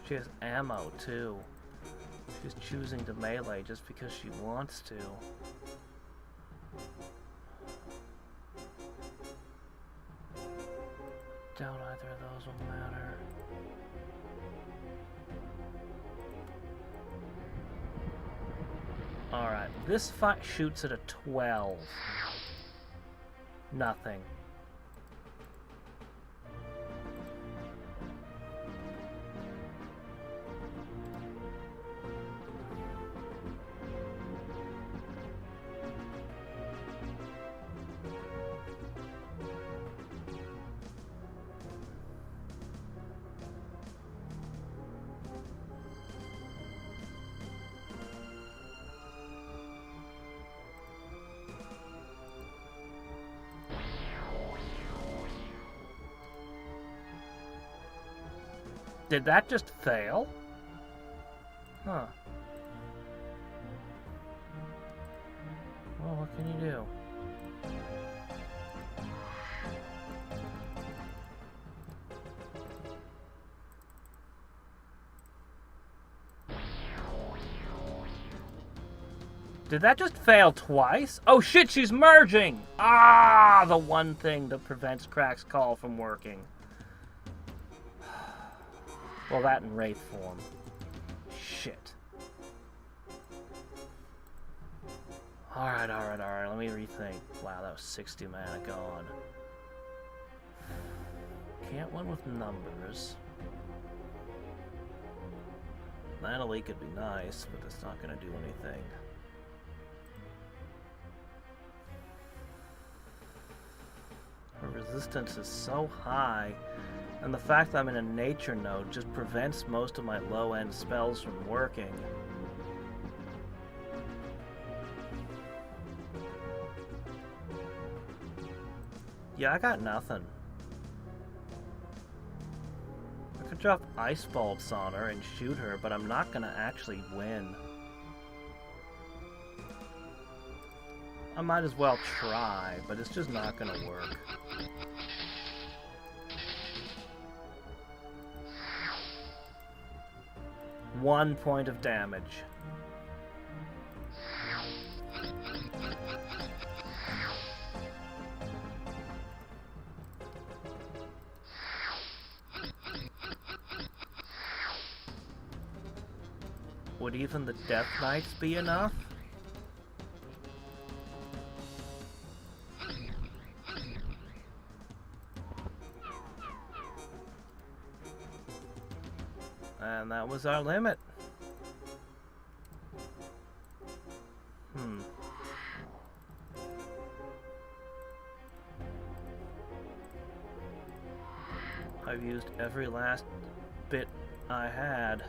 She has ammo, too. She's choosing to melee just because she wants to. Doubt either of those will matter. Alright, this fight shoots at a 12. Nothing. Did that just fail? Huh. Well, what can you do? Did that just fail twice? Oh shit, she's merging! Ah, the one thing that prevents Crack's call from working. Well, that in Wraith form. Shit. Alright, let me rethink. Wow, that was 60 mana gone. Can't win with numbers. Mana Leak could be nice, but it's not gonna do anything. Her resistance is so high, and the fact that I'm in a nature node just prevents most of my low-end spells from working. Yeah, I got nothing. I could drop Ice Bolts on her and shoot her, but I'm not gonna actually win. I might as well try, but it's just not gonna work. One point of damage. Would even the Death Knights be enough? And that was our limit. I've used every last bit I had.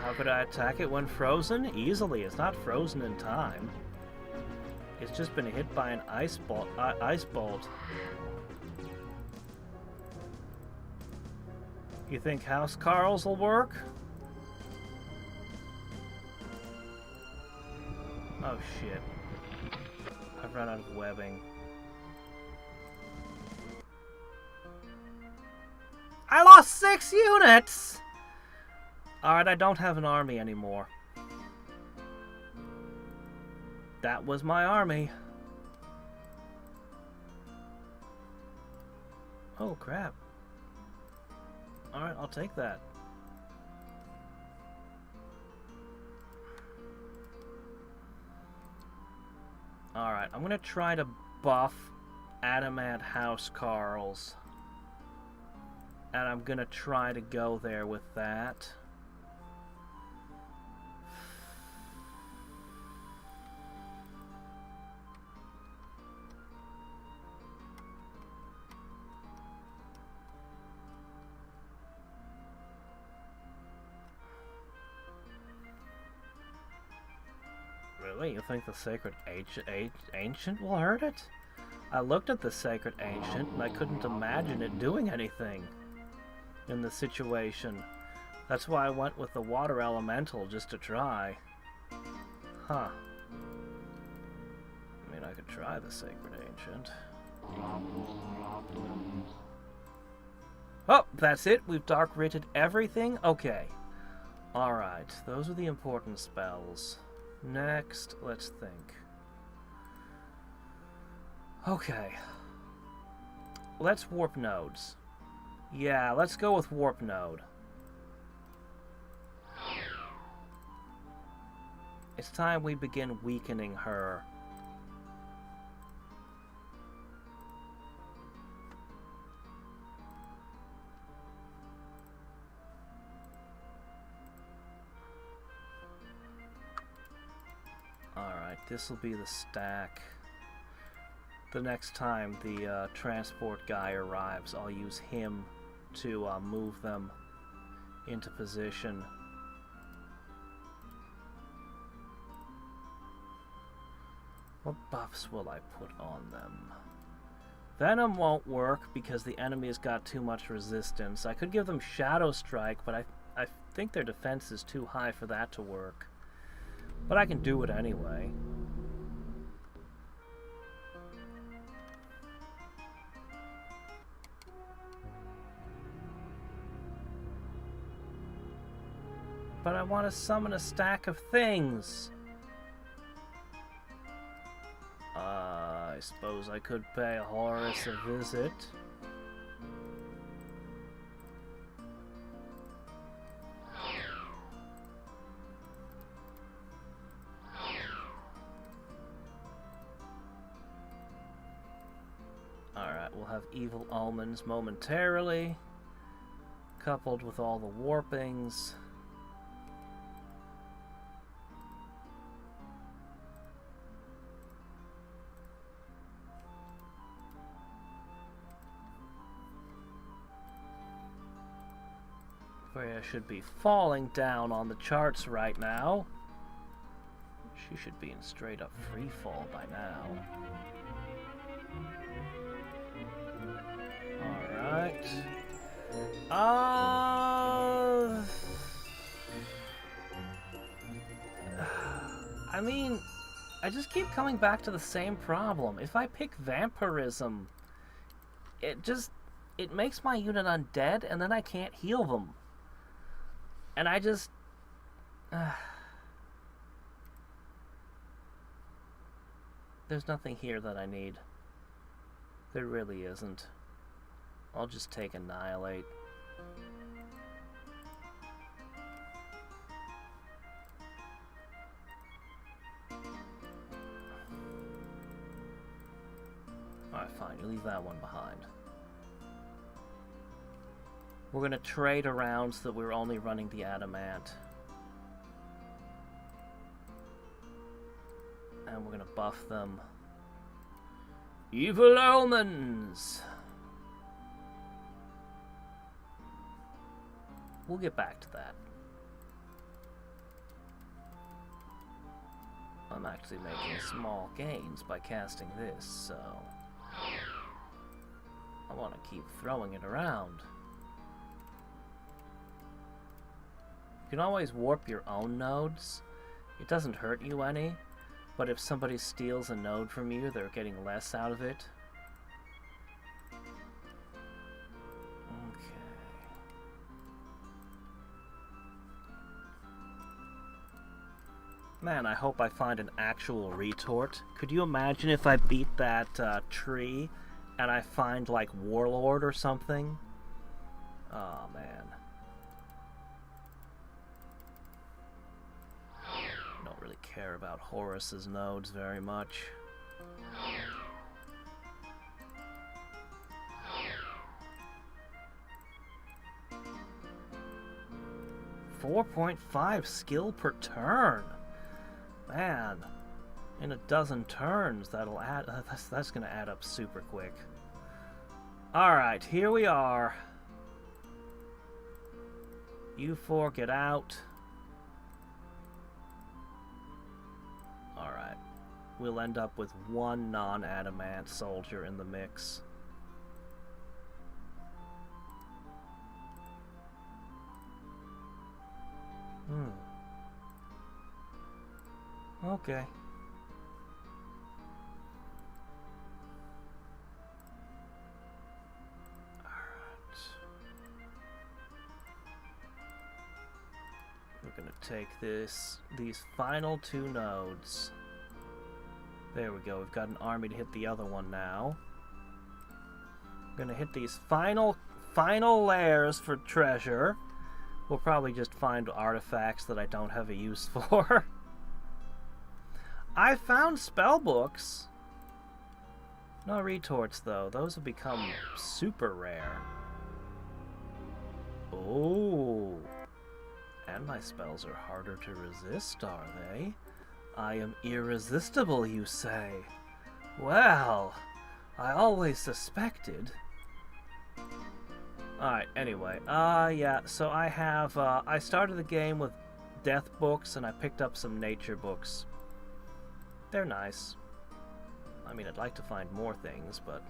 How could I attack it when frozen? Easily. It's not frozen in time. It's just been hit by an ice bolt. You think House Carls will work? Oh shit. I've run out of webbing. I lost 6 units! Alright, I don't have an army anymore. That was my army. Oh, crap. Alright, I'll take that. Alright, I'm gonna try to buff Adamant House Carls. And I'm gonna try to go there with that. Really? You think the Sacred Ancient will hurt it? I looked at the Sacred Ancient and I couldn't imagine it doing anything in the situation. That's why I went with the Water Elemental, just to try. Huh. I mean, I could try the Sacred Ancient. Oh, that's it? We've Dark Writted everything? Okay. Alright, those are the important spells. Next, let's think. Okay. Let's warp nodes. Yeah, let's go with warp node. It's time we begin weakening her. Alright, this will be the stack. The next time the transport guy arrives, I'll use him to move them into position. What buffs will I put on them? Venom won't work because the enemy's got too much resistance. I could give them Shadow Strike, but I think their defense is too high for that to work. But I can do it anyway. But I want to summon a stack of things. I suppose I could pay Horus a visit. Alright, we'll have Evil Omens momentarily, coupled with all the warpings. Freya should be falling down on the charts right now. She should be in straight up free fall by now. Alright. I mean, I just keep coming back to the same problem. If I pick Vampirism, it makes my unit undead and then I can't heal them. And I just... There's nothing here that I need. There really isn't. I'll just take Annihilate. Alright, fine. You leave that one behind. We're going to trade around so that we're only running the Adamant. And we're going to buff them. Evil Omens! We'll get back to that. I'm actually making small gains by casting this, so... I want to keep throwing it around. You can always warp your own nodes. It doesn't hurt you any, but if somebody steals a node from you, they're getting less out of it. Okay. Man, I hope I find an actual retort. Could you imagine if I beat that tree and I find, like, Warlord or something? Oh, man. Care about Horus's nodes very much. .5 skill per turn. Man, in a dozen turns that'll add. That's gonna add up super quick. All right, here we are. You four get out. Alright, we'll end up with one non-adamant soldier in the mix. Okay. Alright. We're gonna take these final two nodes. There we go, we've got an army to hit the other one now. We're gonna hit these final layers for treasure. We'll probably just find artifacts that I don't have a use for. I found spell books. No retorts though, those have become super rare. Oh. And my spells are harder to resist, are they? I am irresistible, you say? Well, I always suspected. Alright, anyway. Yeah, so I have, I started the game with death books, and I picked up some nature books. They're nice. I mean, I'd like to find more things, but...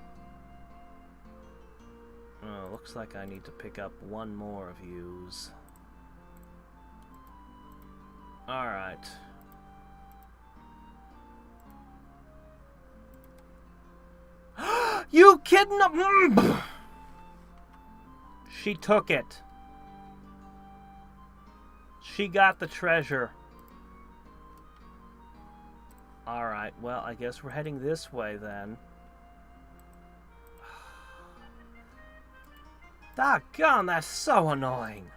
looks like I need to pick up one more of yous. Alright. You kidnapped... She took it. She got the treasure. Alright, well, I guess we're heading this way then. Doggone, that's so annoying.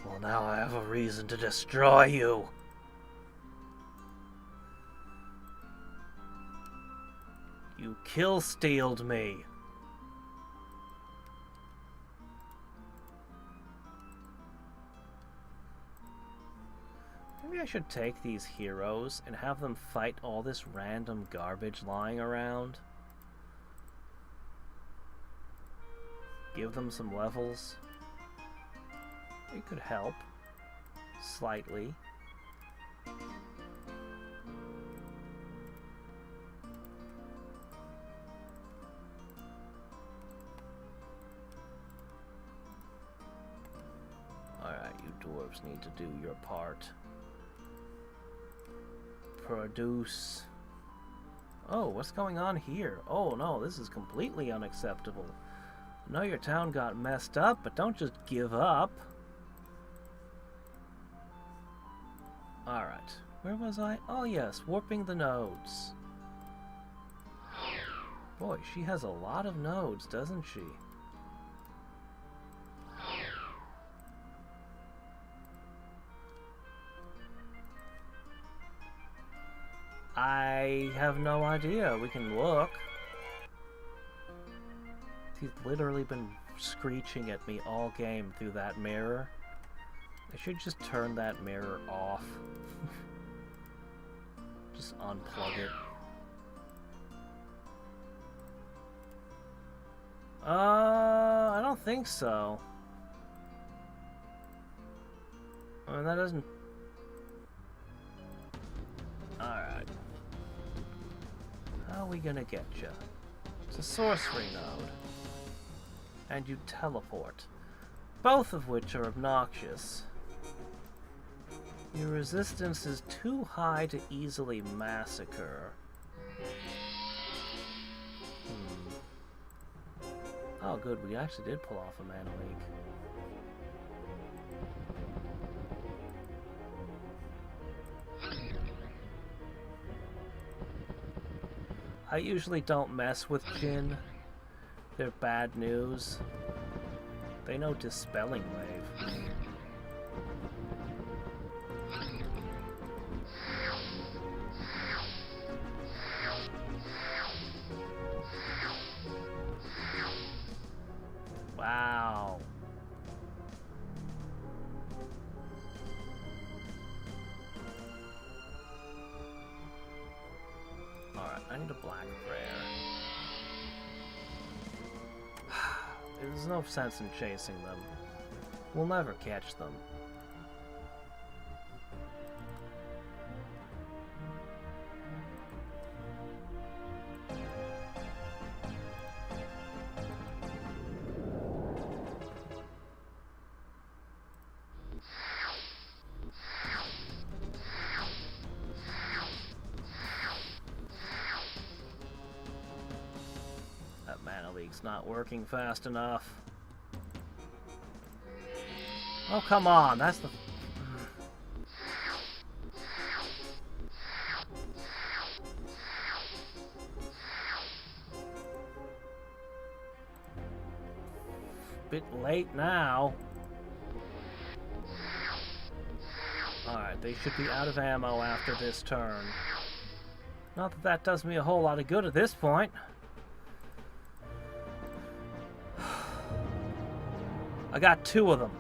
Well, now I have a reason to destroy you. You kill-stealed me. Maybe I should take these heroes and have them fight all this random garbage lying around. Give them some levels. It could help. Slightly. Alright, you dwarves need to do your part. Produce. Oh, what's going on here? Oh no, this is completely unacceptable. I know your town got messed up, but don't just give up. Alright, where was I? Oh yes, warping the nodes. Boy, she has a lot of nodes, doesn't she? I have no idea. We can look. He's literally been screeching at me all game through that mirror. I should just turn that mirror off. Just unplug it. I don't think so. I mean, that doesn't... Alright. How are we gonna get you? It's a sorcery node. And you teleport. Both of which are obnoxious. Your resistance is too high to easily massacre. Oh good, we actually did pull off a mana leak. I usually don't mess with Jinn. They're bad news. They know Dispelling Wave. Wow. Alright, I need a black prayer. There's no sense in chasing them. We'll never catch them. It's not working fast enough. Oh, come on. That's the... Bit late now. Alright, they should be out of ammo after this turn. Not that that does me a whole lot of good at this point. I got 2 of them.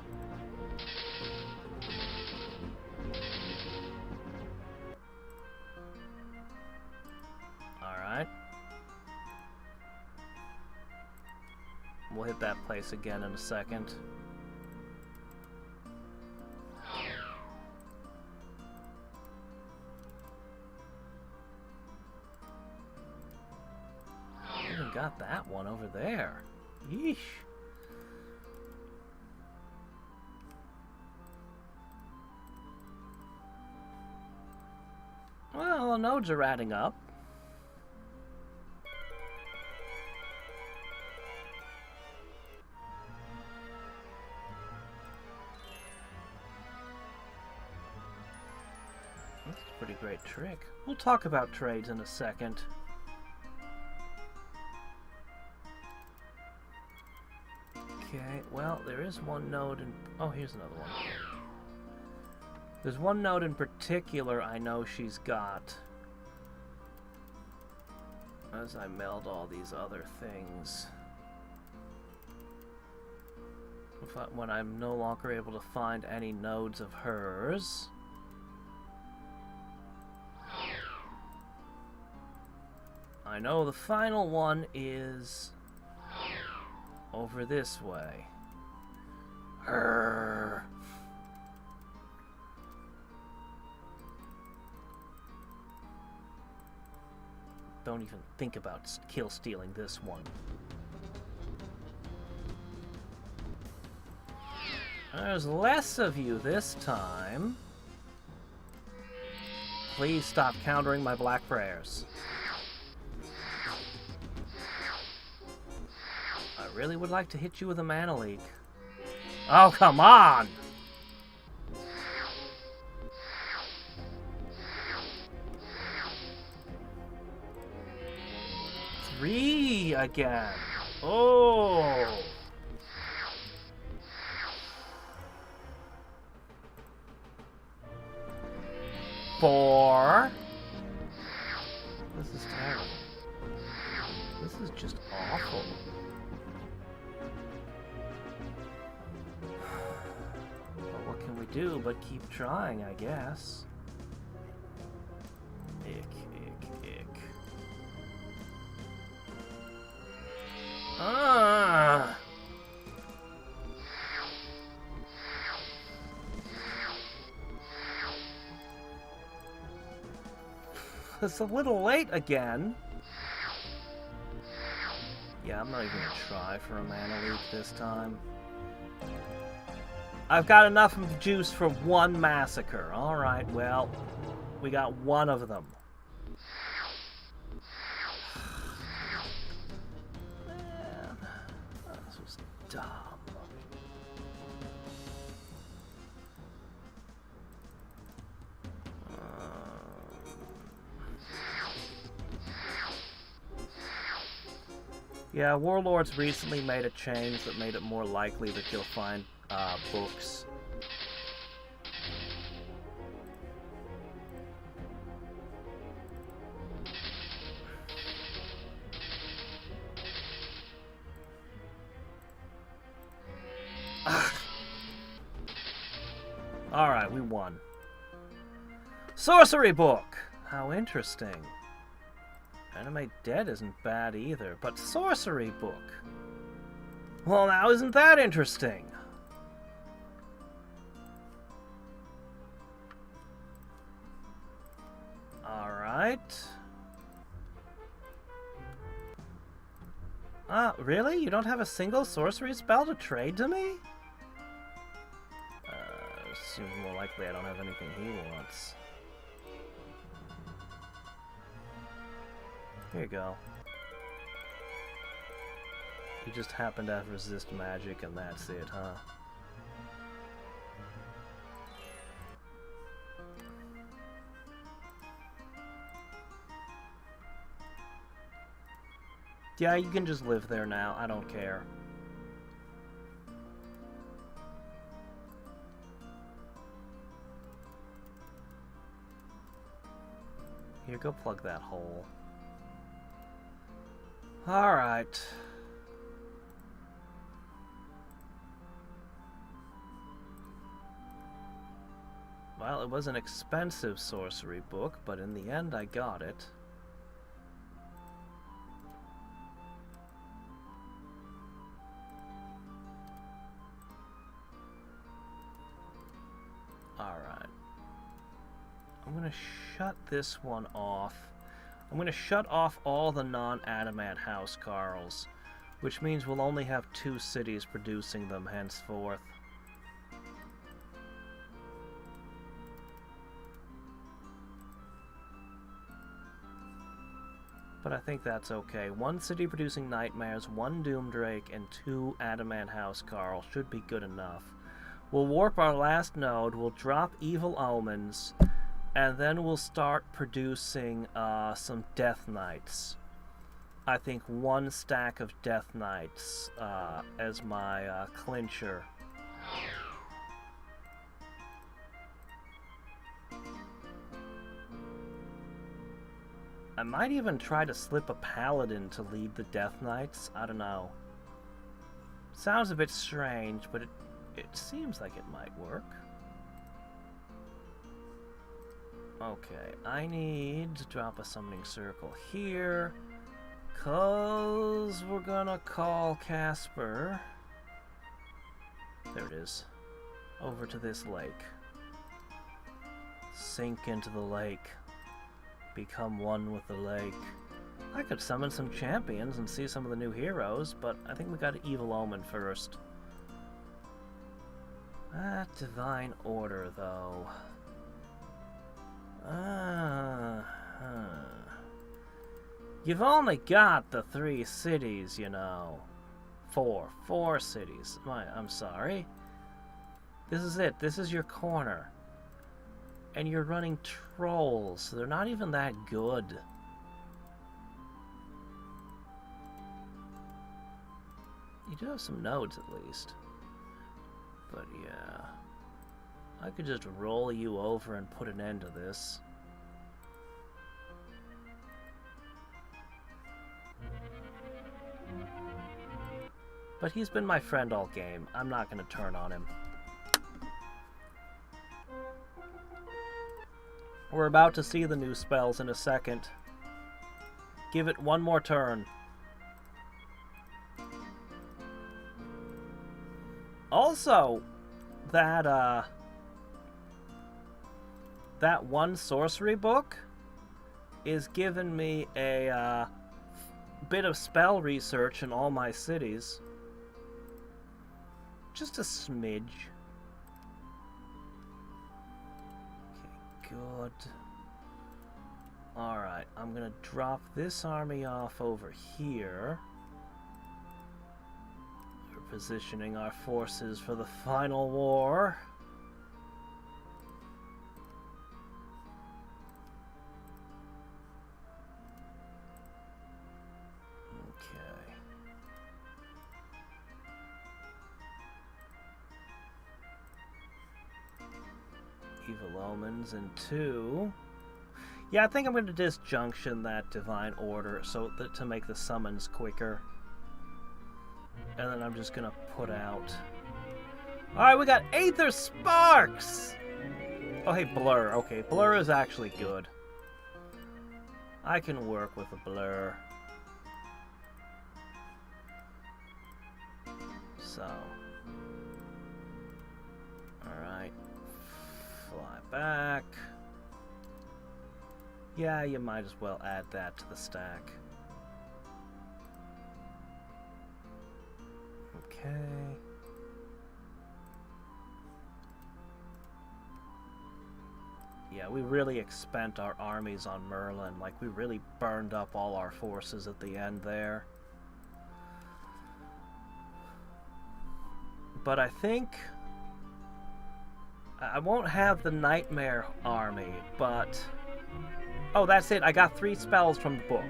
Alright. We'll hit that place again in a second. got that one over there. Yeesh. Well, the nodes are adding up. That's a pretty great trick. We'll talk about trades in a second. Okay, well, there is one node in... Oh, here's another one. There's one node in particular I know she's got. As I meld all these other things. When I'm no longer able to find any nodes of hers. I know the final one is over this way. Arrgh. Don't even think about kill stealing this one. There's less of you this time. Please stop countering my black prayers. I really would like to hit you with a mana leak. Oh, come on! Three again. Oh! Four. This is terrible. This is just awful. But what can we do but keep trying, I guess? Ick, ick, ick. Ah! It's a little late again. Yeah, I'm not even gonna try for a mana leak this time. I've got enough of juice for one massacre. Alright, well, we got one of them. Man, this was dumb. Yeah, Warlords recently made a change that made it more likely that you'll find books. Alright, we won. Sorcery book! How interesting. Animate Dead isn't bad either, but Sorcery Book. Well, now isn't that interesting? Alright. Really? You don't have a single sorcery spell to trade to me? Seems more likely I don't have anything he wants. Here you go. You just happen to have resist magic and that's it, huh? Yeah, you can just live there now. I don't care. Here, go plug that hole. Alright. Well, it was an expensive sorcery book, but in the end I got it. Alright. I'm gonna shut this one off. I'm going to shut off all the non-adamant housecarls, which means we'll only have 2 cities producing them henceforth. But I think that's okay. 1 city producing nightmares, 1 Doomdrake, and 2 adamant housecarl should be good enough. We'll warp our last node, we'll drop evil omens, and then we'll start producing some Death Knights. I think 1 stack of Death Knights as my clincher. I might even try to slip a paladin to lead the Death Knights. I don't know. Sounds a bit strange, but it seems like it might work. Okay, I need to drop a summoning circle here, 'cause we're gonna call Casper. There it is. Over to this lake. Sink into the lake. Become one with the lake. I could summon some champions and see some of the new heroes, but I think we got an Evil Omen first. That Divine Order, though. You've only got the 3 cities, you know. 4 cities. I'm sorry. This is it. This is your corner. And you're running trolls, so they're not even that good. You do have some nodes at least. But yeah. I could just roll you over and put an end to this. But he's been my friend all game. I'm not going to turn on him. We're about to see the new spells in a second. Give it 1 more turn. Also, that 1 sorcery book is giving me a bit of spell research in all my cities. Just a smidge. Okay, good. Alright, I'm gonna drop this army off over here. We're positioning our forces for the final war. Evil Omens and 2. Yeah, I think I'm going to disjunction that Divine Order so that to make the summons quicker. And then I'm just going to put out... Alright, we got Aether Sparks! Oh, hey, Blur. Okay, Blur is actually good. I can work with a Blur. So... Alright. Fly back. Yeah, you might as well add that to the stack. Okay. Yeah, we really expent our armies on Merlin. Like, we really burned up all our forces at the end there. But I think... I won't have the Nightmare army, but... Oh, that's it. I got 3 spells from the book.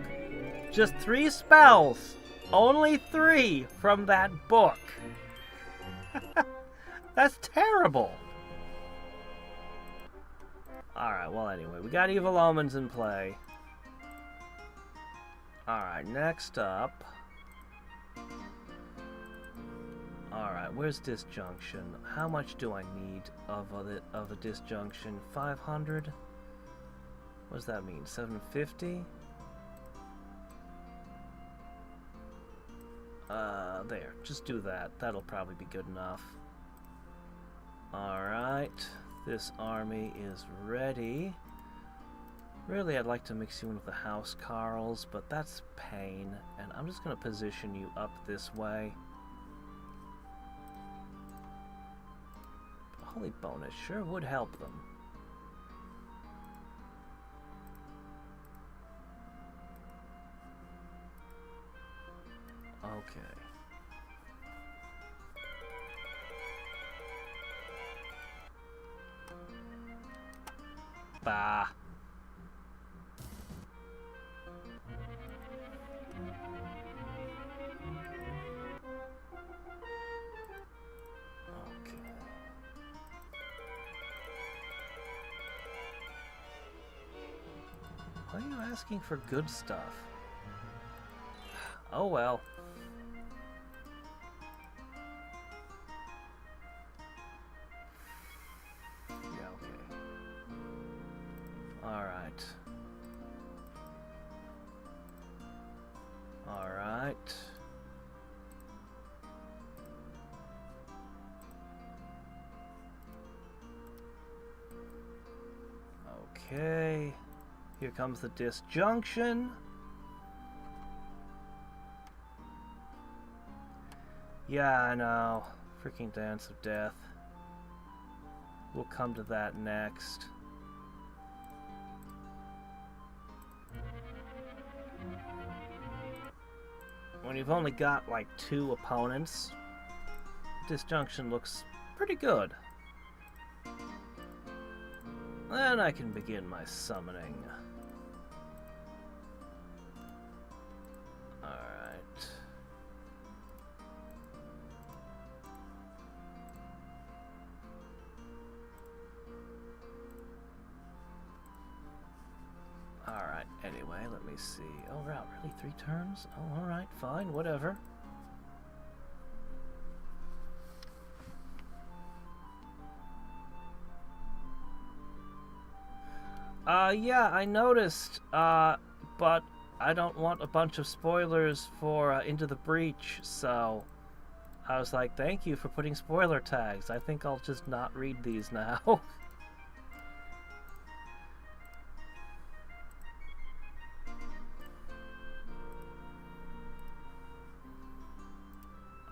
Just 3 spells! Only 3 from that book! That's terrible! Alright, well anyway, we got Evil Omens in play. Alright, next up... Alright, where's disjunction? How much do I need of a disjunction? 500? What does that mean? 750? There. Just do that. That'll probably be good enough. Alright. This army is ready. Really, I'd like to mix you in with the house Carls, but that's pain, and I'm just going to position you up this way. Holy bonus sure would help them. Okay. Bah. Why are you asking for good stuff? Oh well. Yeah, okay. Alright. Alright. Okay. Here comes the disjunction. Yeah, I know. Freaking Dance of Death. We'll come to that next. When you've only got like 2 opponents, disjunction looks pretty good. Then I can begin my summoning. Alright. Alright, anyway, let me see. Oh, wow, really? 3 turns? Oh, alright, fine, whatever. Yeah, I noticed, but I don't want a bunch of spoilers for Into the Breach, so I was like, thank you for putting spoiler tags. I think I'll just not read these now.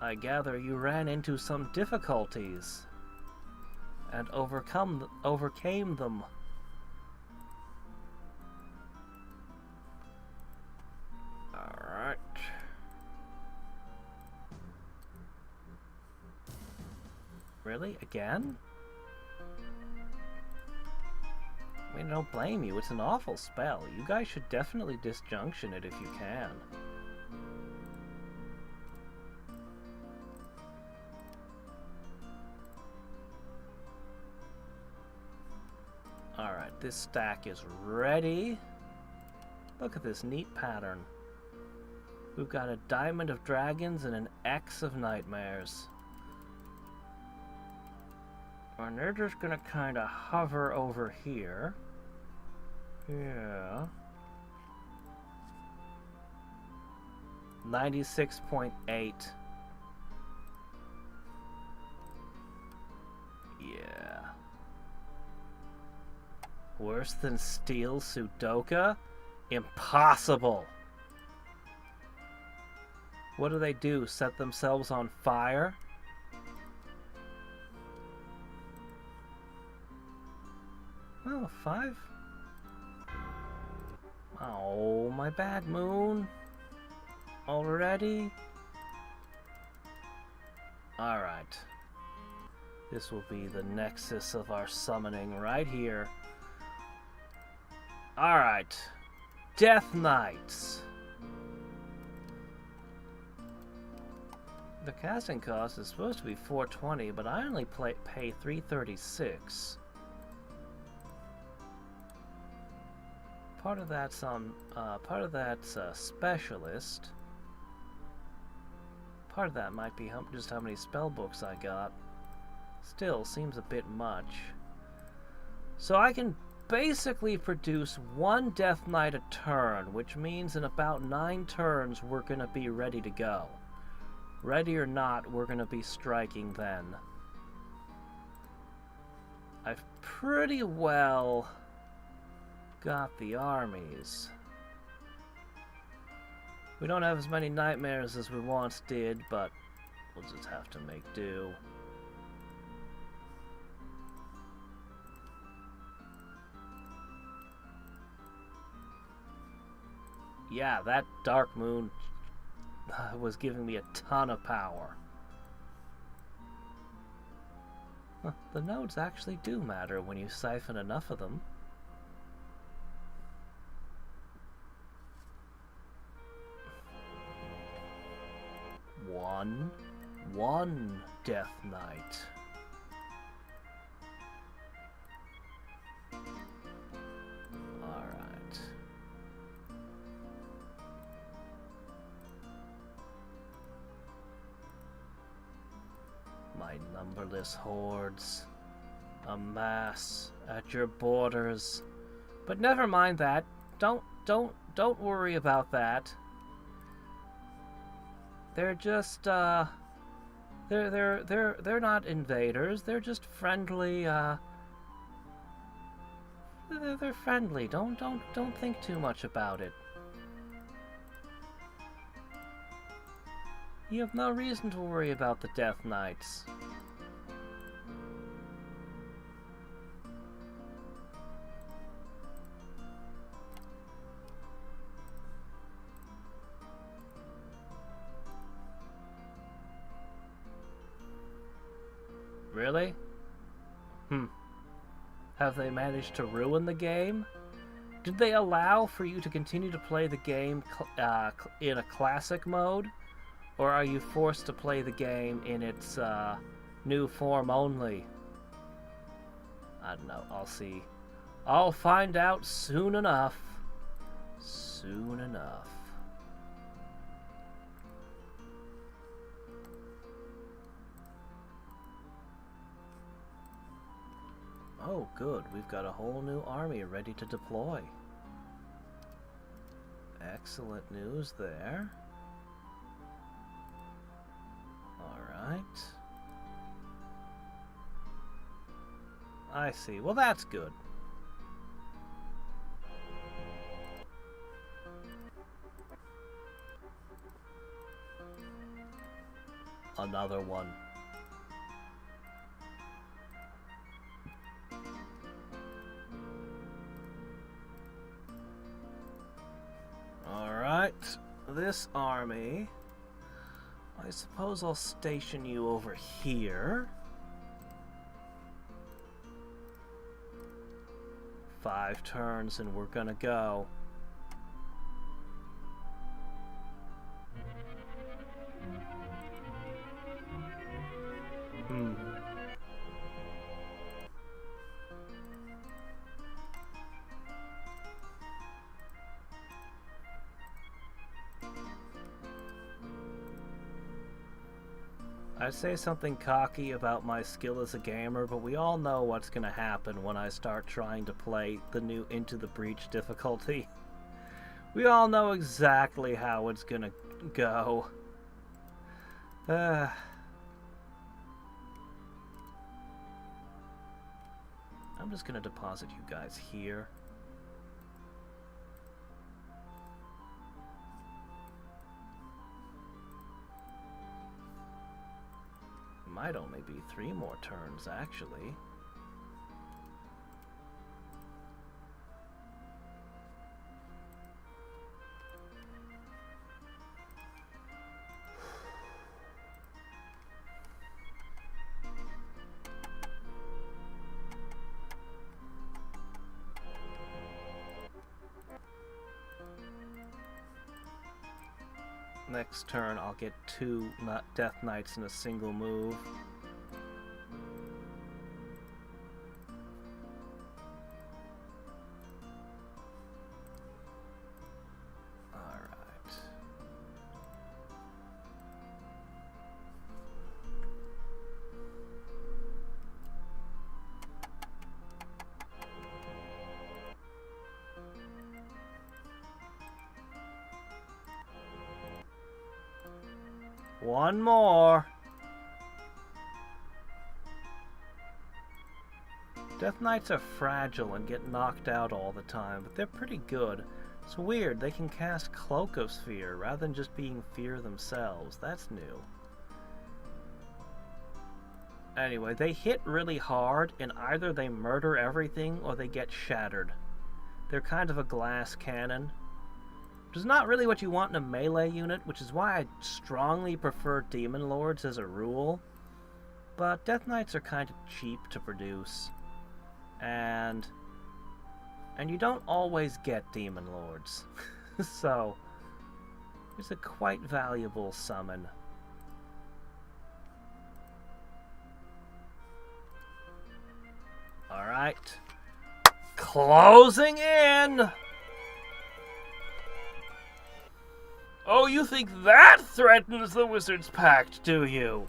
I gather you ran into some difficulties and overcame them. Alright. Really? Again? I mean, I don't blame you. It's an awful spell. You guys should definitely disjunction it if you can. Alright, this stack is ready. Look at this neat pattern. We've got a Diamond of Dragons and an X of Nightmares. And they're just gonna kind of hover over here. Yeah. 96.8. Yeah. Worse than Steel Sudoka? Impossible! What do? Set themselves on fire? Oh, 5? Oh, my bad, Moon. Already? Alright. This will be the nexus of our summoning right here. Alright. Death Knights. The casting cost is supposed to be $420, but I only pay $336. Part of that's specialist. Part of that might be just how many spell books I got. Still seems a bit much. So I can basically produce 1 Death Knight a turn, which means in about 9 turns we're gonna be ready to go. Ready or not, we're gonna be striking then. I've pretty well got the armies. We don't have as many nightmares as we once did, but we'll just have to make do. Yeah, that dark moon was giving me a ton of power. Huh, the nodes actually do matter when you siphon enough of them. One Death Knight. Alright. My numberless hordes amass at your borders. But never mind that. Don't worry about that. They're just they're not invaders. They're just friendly. They're friendly. Don't think too much about it. You have no reason to worry about the Death Knights. Really? Have they managed to ruin the game? Did they allow for you to continue to play the game in a classic mode? Or are you forced to play the game in its new form only? I don't know. I'll see. I'll find out soon enough. Soon enough. Oh, good. We've got a whole new army ready to deploy. Excellent news there. Alright. I see. Well, that's good. Another one. Alright, this army, I suppose I'll station you over here. 5 turns and we're gonna go. I'd say something cocky about my skill as a gamer, but we all know what's going to happen when I start trying to play the new Into the Breach difficulty. We all know exactly how it's going to go. I'm just going to deposit you guys here. Might only be 3 more turns, actually. Next turn, I'll get 2 Death Knights in a single move. Alright. One more. Death Knights are fragile and get knocked out all the time, but they're pretty good. It's weird, they can cast Cloak of Fear rather than just being fear themselves. That's new. Anyway, they hit really hard, and either they murder everything or they get shattered. They're kind of a glass cannon. Which is not really what you want in a melee unit, which is why I strongly prefer Demon Lords as a rule. But Death Knights are kind of cheap to produce. And you don't always get Demon Lords. So, it's a quite valuable summon. Alright. Closing in! Oh, you think that threatens the Wizard's Pact, do you?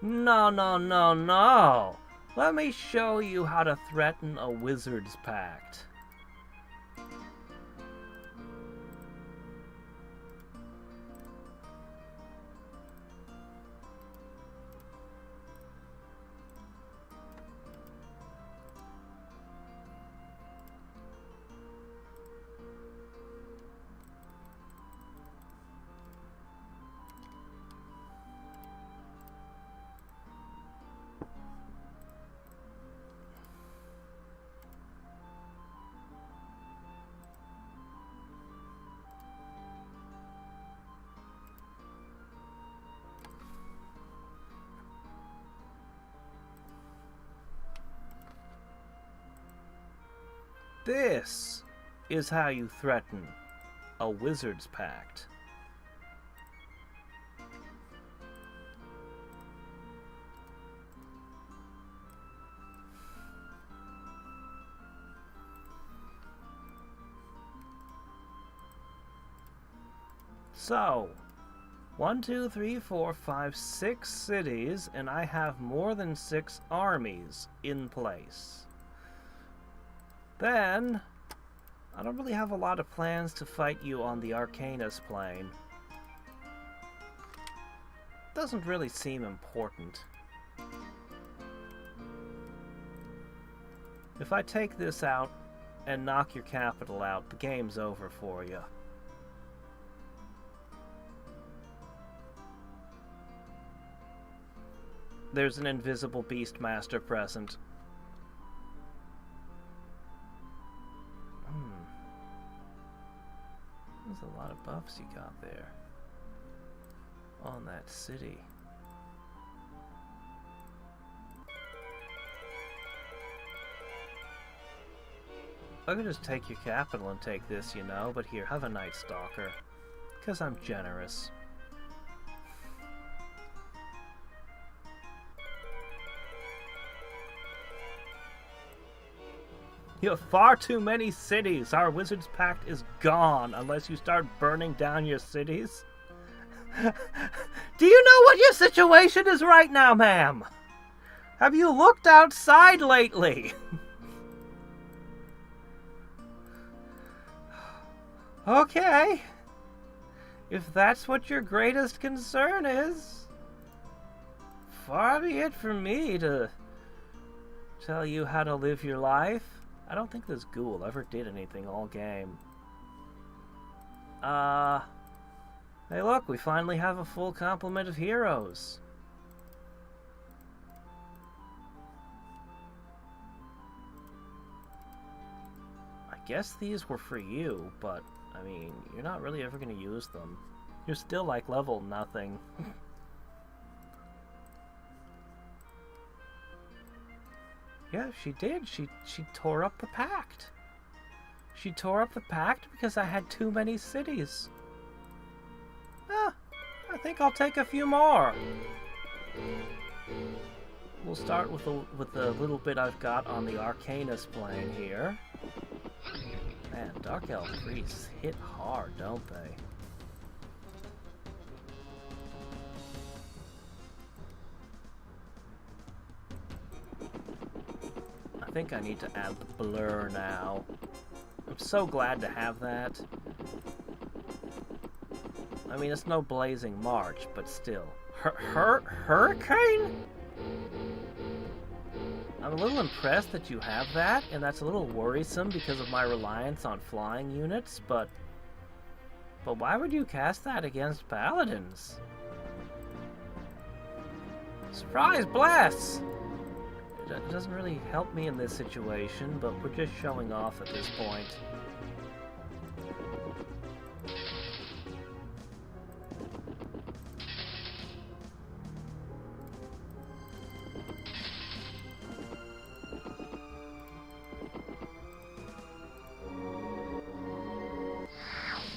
No, no, no, no. Let me show you how to threaten a Wizard's Pact. This is how you threaten a Wizard's Pact. So, 1, 2, 3, 4, 5, 6 cities, and I have more than 6 armies in place. Then, I don't really have a lot of plans to fight you on the Arcanus plane. Doesn't really seem important. If I take this out and knock your capital out, the game's over for you. There's an invisible Beastmaster present. There's a lot of buffs you got there on that city. I could just take your capital and take this, you know, but here, have a Night Stalker. Because I'm generous. You have far too many cities. Our Wizard's Pact is gone unless you start burning down your cities. Do you know what your situation is right now, ma'am? Have you looked outside lately? Okay. If that's what your greatest concern is, far be it from me to tell you how to live your life. I don't think this ghoul ever did anything all game. Hey look, we finally have a full complement of heroes. I guess these were for you, but, I mean, you're not really ever going to use them. You're still, like, level nothing. Yeah, she did. She tore up the pact. She tore up the pact because I had too many cities. Ah, I think I'll take a few more. We'll start with the little bit I've got on the Arcanus plane here. Man, Dark Elf priests hit hard, don't they? I think I need to add the blur now. I'm so glad to have that. I mean, it's no Blazing March, but still. Hurricane? I'm a little impressed that you have that, and that's a little worrisome because of my reliance on flying units, but why would you cast that against paladins? Surprise blast! It doesn't really help me in this situation, but we're just showing off at this point.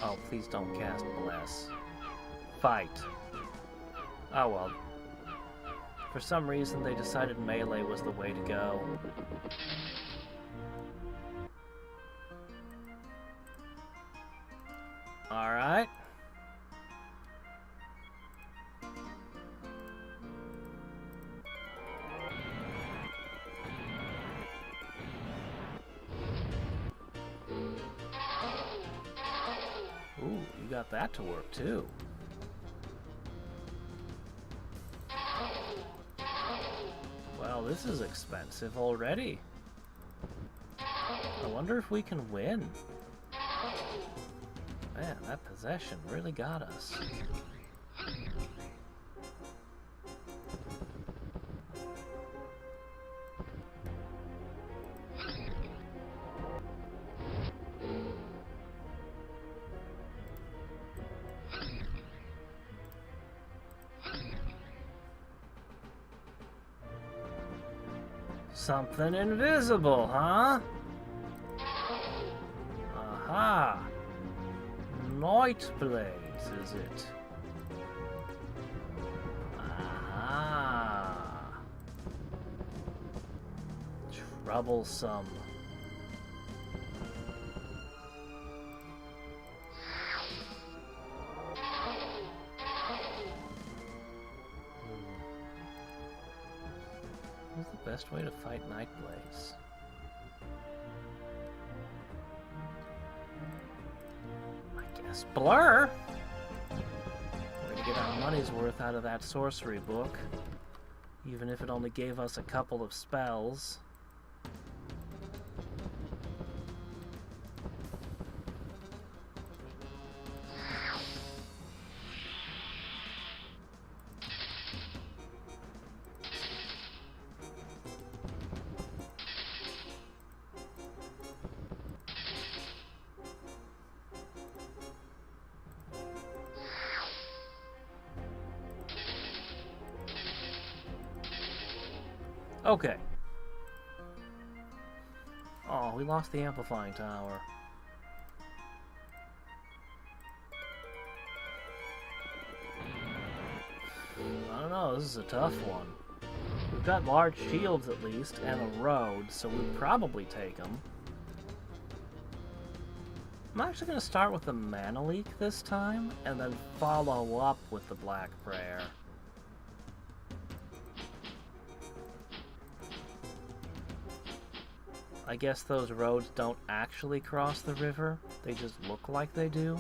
Oh, please don't cast Bless. Fight. Oh well. For some reason, they decided melee was the way to go. Alright. Ooh, you got that to work too. Well, this is expensive already. I wonder if we can win. Man, that possession really got us. Something invisible, huh? Aha! Night blades, is it? Aha! Troublesome. What's the best way to fight Nightblades? I guess Blur! We're gonna get our money's worth out of that sorcery book, even if it only gave us a couple of spells. Okay. Oh, we lost the amplifying tower. I don't know, this is a tough one. We've got large shields at least, and a road, so we'd probably take them. I'm actually going to start with the Mana Leak this time, and then follow up with the Black Prayer. I guess those roads don't actually cross the river, they just look like they do.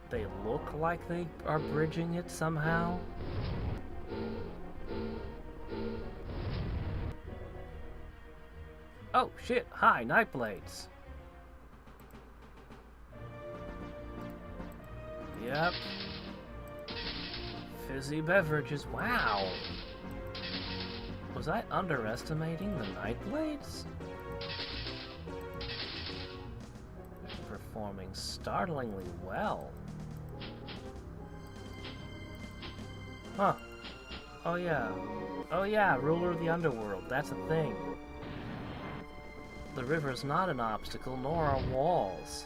They look like they are bridging it somehow. Oh shit, hi, Nightblades. Yep. Fizzy beverages, wow. Was I underestimating the Nightblades? They're performing startlingly well. Huh. Oh yeah. Oh yeah, ruler of the underworld. That's a thing. The river's not an obstacle, nor are walls.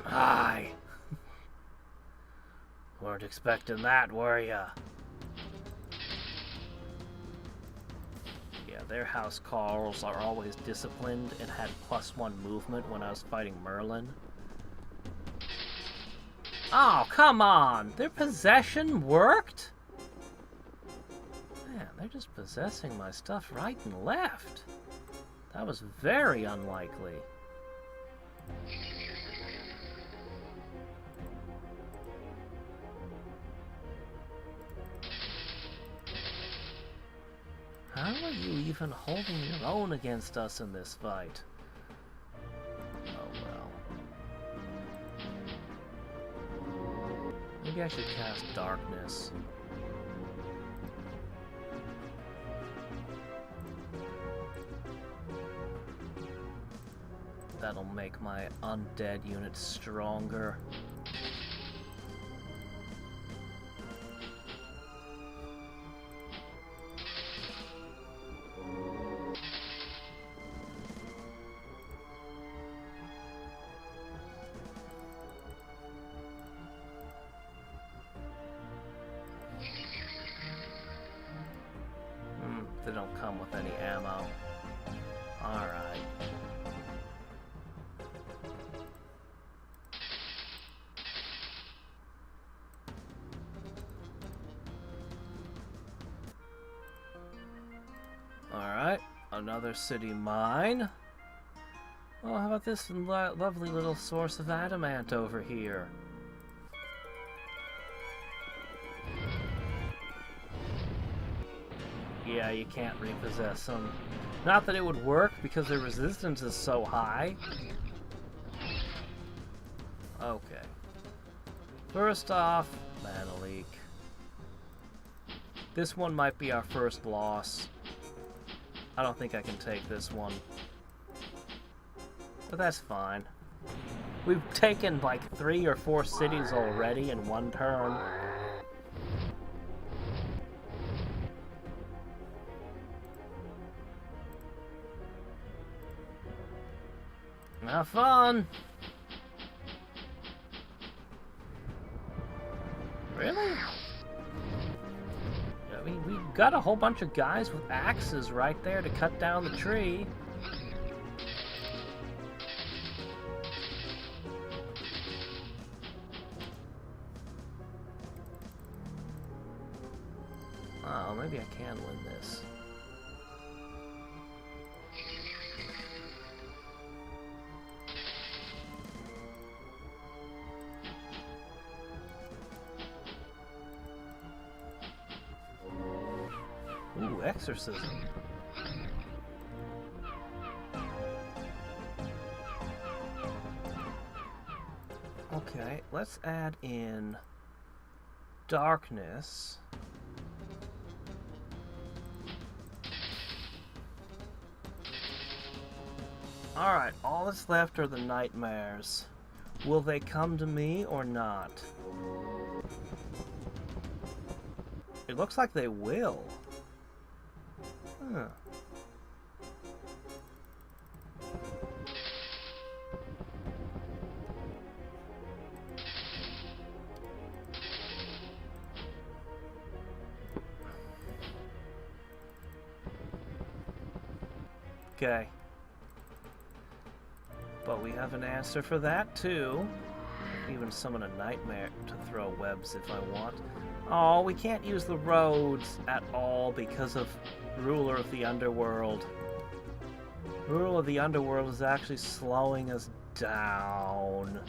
Aye. Weren't expecting that, were ya? Yeah, their house calls are always disciplined and had +1 movement when I was fighting Merlin. Oh, come on! Their possession worked? Man, They're just possessing my stuff right and left. That was very unlikely. How are you even holding your own against us in this fight? Oh well. Maybe I should cast Darkness. That'll make my undead unit stronger. They don't come with any ammo. Alright. Alright, another city mine. Oh, how about this lovely little source of adamant over here? Yeah, you can't repossess them. Not that it would work, because their resistance is so high. Okay. First off, mana leak. This one might be our first loss. I don't think I can take this one. But that's fine. We've taken like 3 or 4 cities already in one turn. Have fun! Really? I mean, we've got a whole bunch of guys with axes right there to cut down the tree. Oh, maybe I can win this. Ooh, exorcism. Okay, let's add in darkness. Alright, all that's left are the nightmares. Will they come to me or not? It looks like they will. Huh. Okay. But we have an answer for that too. Even summon a nightmare to throw webs if I want. Oh, we can't use the roads at all because of Ruler of the Underworld. Ruler of the Underworld is actually slowing us down.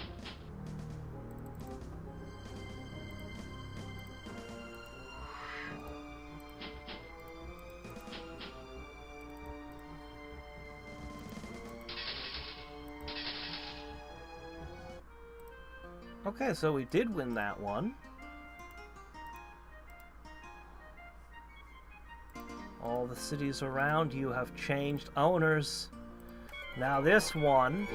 Okay, so we did win that one. All the cities around you have changed owners. Now this one...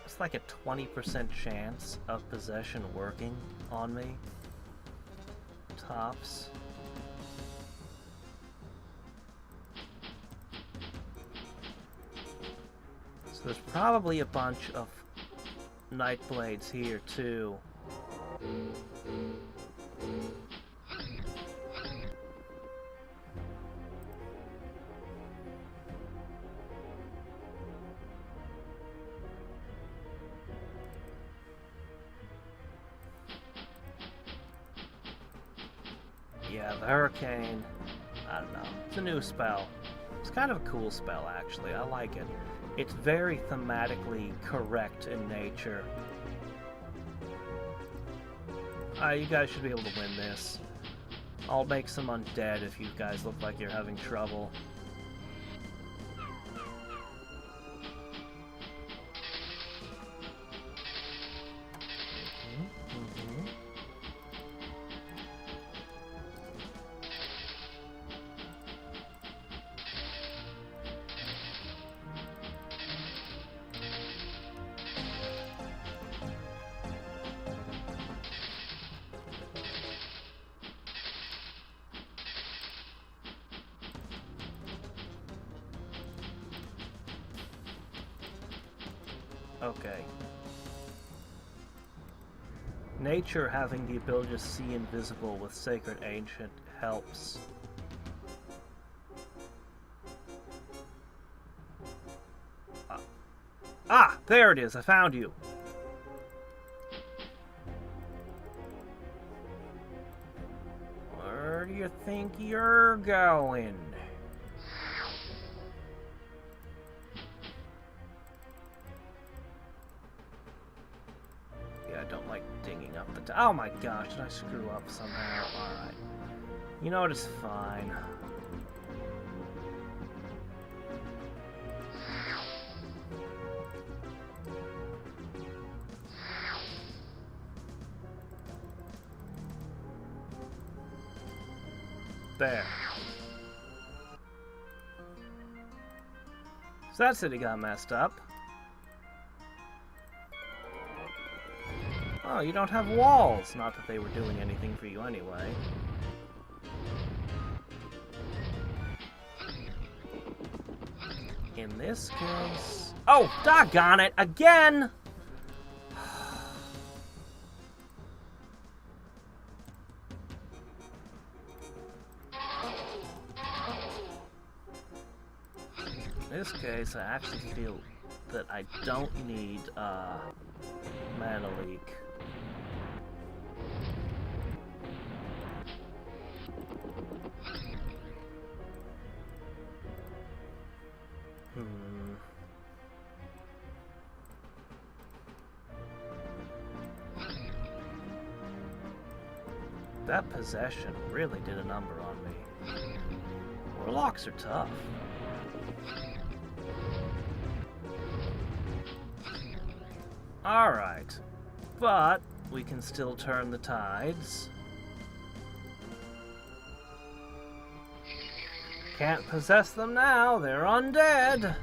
it's like a 20% chance of possession working on me. Tops. So there's probably a bunch of Nightblades here too. Yeah, the hurricane. I don't know. It's a new spell. It's kind of a cool spell, actually. I like it. It's very thematically correct in nature. You guys should be able to win this. I'll make some undead if you guys look like you're having trouble. Okay. Nature having the ability to see invisible with Sacred Ancient helps. There it is! I found you! Where do you think you're going? I don't like digging up the oh my gosh, did I screw up somehow? Alright. You know what, it's fine. There. So that city got messed up. Oh, you don't have walls. Not that they were doing anything for you anyway. In this case... Oh, doggone it! Again! In this case, I actually feel that I don't need mana leak. That possession really did a number on me. Warlocks are tough. Alright, but we can still turn the tides. Can't possess them now, they're undead.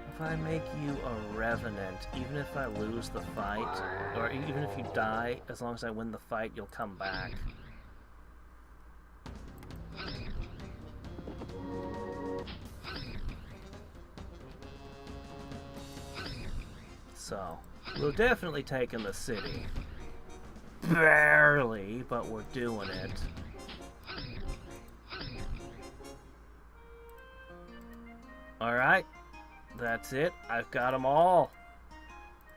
If I make you a revenant, even if I lose the fight, or even if you die, as long as I win the fight, you'll come back. So, we're definitely taking the city. Barely, but we're doing it. Alright. That's it. I've got them all.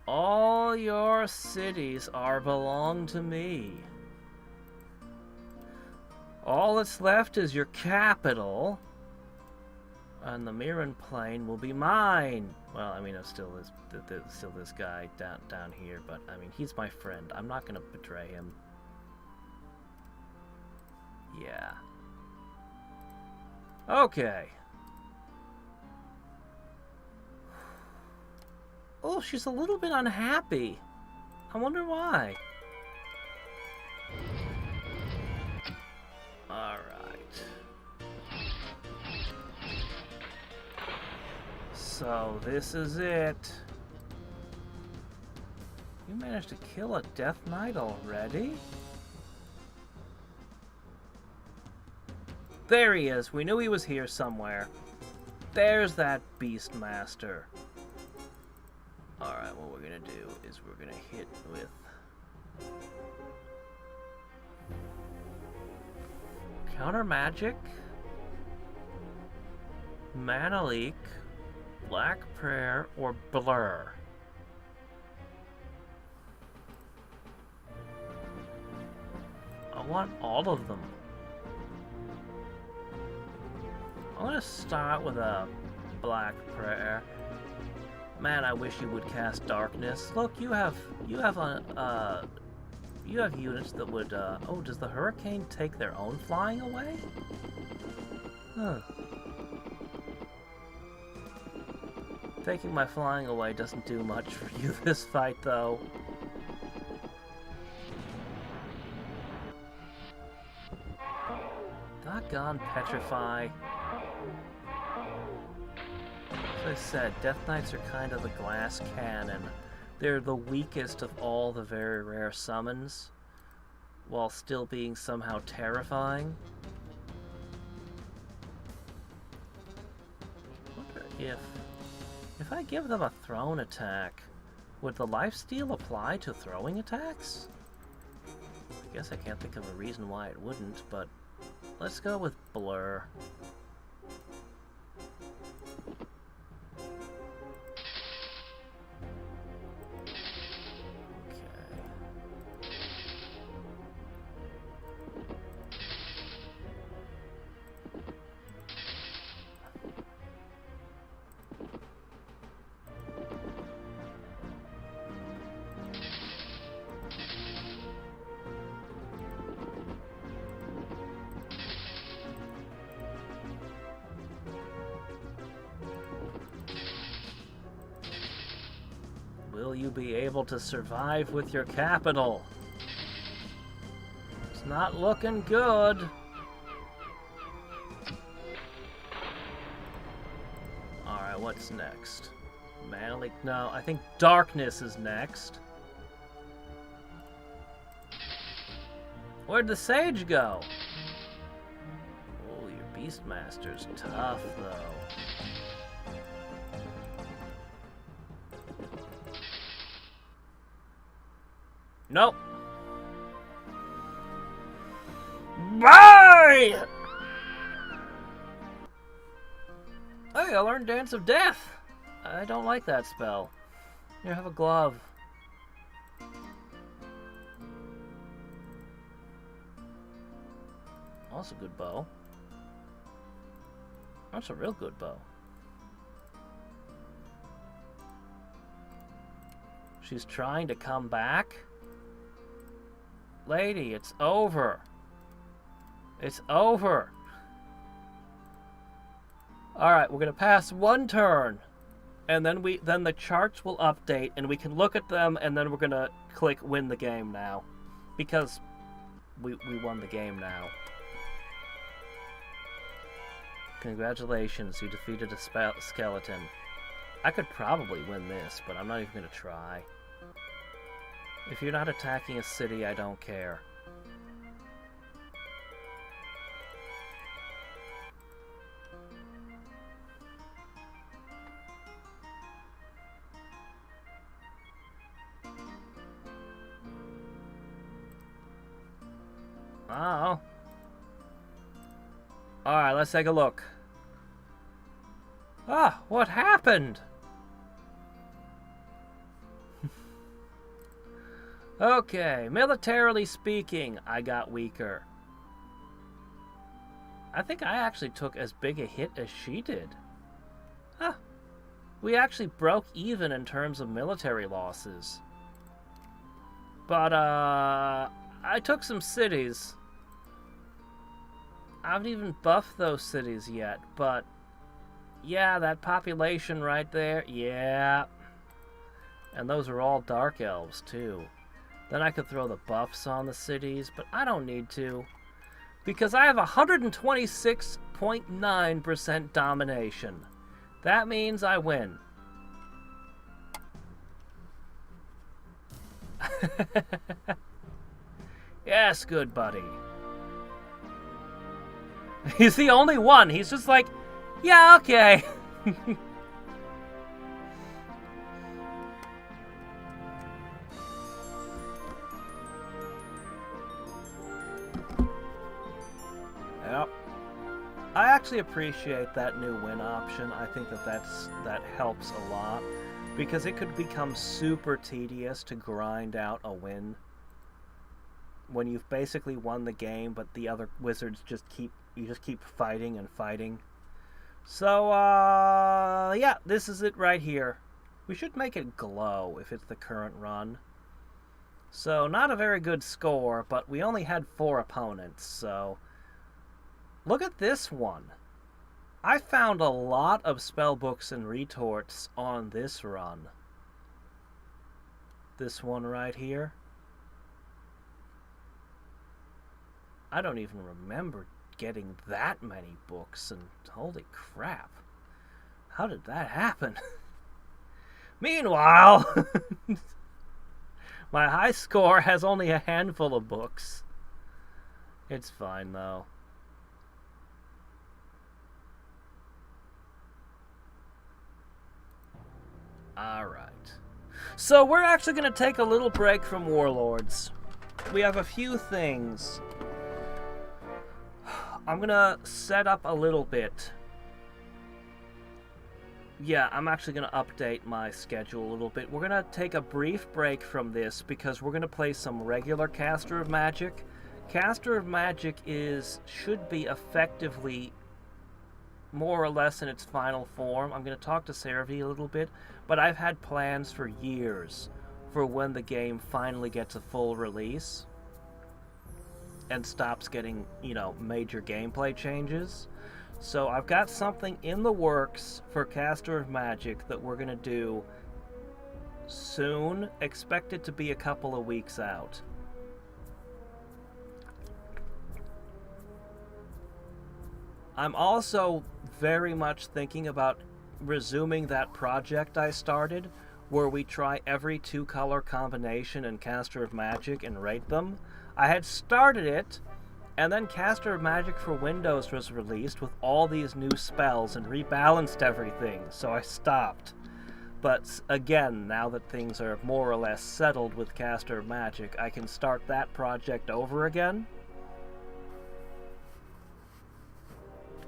All your cities belong to me. All that's left is your capital. And the Mirren Plain will be mine. Well, I mean, it's still this guy down here, but I mean, he's my friend. I'm not gonna betray him. Yeah. Okay. Oh, she's a little bit unhappy. I wonder why. Alright. So, this is it. You managed to kill a Death Knight already? There he is. We knew he was here somewhere. There's that Beastmaster. Alright, what we're gonna do is we're gonna hit with counter magic. Manalik, Black Prayer, or Blur. I want all of them. I'm gonna start with a Black Prayer. Man, I wish you would cast Darkness. Look, you have units that would. Oh, does the Hurricane take their own flying away? Huh. Taking my flying away doesn't do much for you this fight, though. Doggone Petrify. As I said, Death Knights are kind of the glass cannon. They're the weakest of all the very rare summons, while still being somehow terrifying. I wonder if I give them a thrown attack, would the lifesteal apply to throwing attacks? I guess I can't think of a reason why it wouldn't, but let's go with Blur. Will you be able to survive with your capital? It's not looking good. Alright, what's next? Manly? No, I think Darkness is next. Where'd the Sage go? Oh, your Beastmaster's tough, though. Nope. Bye! Hey, I learned Dance of Death. I don't like that spell. Here, have a glove. That's a good bow. That's a real good bow. She's trying to come back. Lady, it's over. It's over. Alright, we're gonna pass one turn. And then the charts will update and we can look at them and then we're gonna click win the game now. Because we won the game now. Congratulations, you defeated a skeleton. I could probably win this, but I'm not even gonna try. If you're not attacking a city, I don't care. Oh. Alright, let's take a look. Ah, what happened? Okay, militarily speaking, I got weaker. I think I actually took as big a hit as she did. Huh. We actually broke even in terms of military losses. But, I took some cities. I haven't even buffed those cities yet, but yeah, that population right there, yeah. And those are all Dark Elves, too. Then I could throw the buffs on the cities, but I don't need to. Because I have 126.9% domination. That means I win. Yes, good buddy. He's the only one. He's just like, yeah, okay. Yep. I actually appreciate that new win option. I think that helps a lot, because it could become super tedious to grind out a win when you've basically won the game, but the other wizards just keep fighting and fighting. So yeah, this is it right here. We should make it glow if it's the current run. So not a very good score, but we only had 4 opponents, so look at this one. I found a lot of spellbooks and retorts on this run. This one right here. I don't even remember getting that many books, and holy crap. How did that happen? Meanwhile, my high score has only a handful of books. It's fine, though. Alright. So we're actually going to take a little break from Warlords. We have a few things. I'm going to set up a little bit. Yeah, I'm actually going to update my schedule a little bit. We're going to take a brief break from this because we're going to play some regular Caster of Magic. Caster of Magic should be effectively more or less in its final form. I'm going to talk to Seravi a little bit, but I've had plans for years for when the game finally gets a full release and stops getting, major gameplay changes. So I've got something in the works for Caster of Magic that we're going to do soon. Expect it to be a couple of weeks out. I'm also very much thinking about resuming that project I started, where we try every 2-color combination in Caster of Magic and rate them. I had started it, and then Caster of Magic for Windows was released with all these new spells and rebalanced everything, so I stopped. But again, now that things are more or less settled with Caster of Magic, I can start that project over again.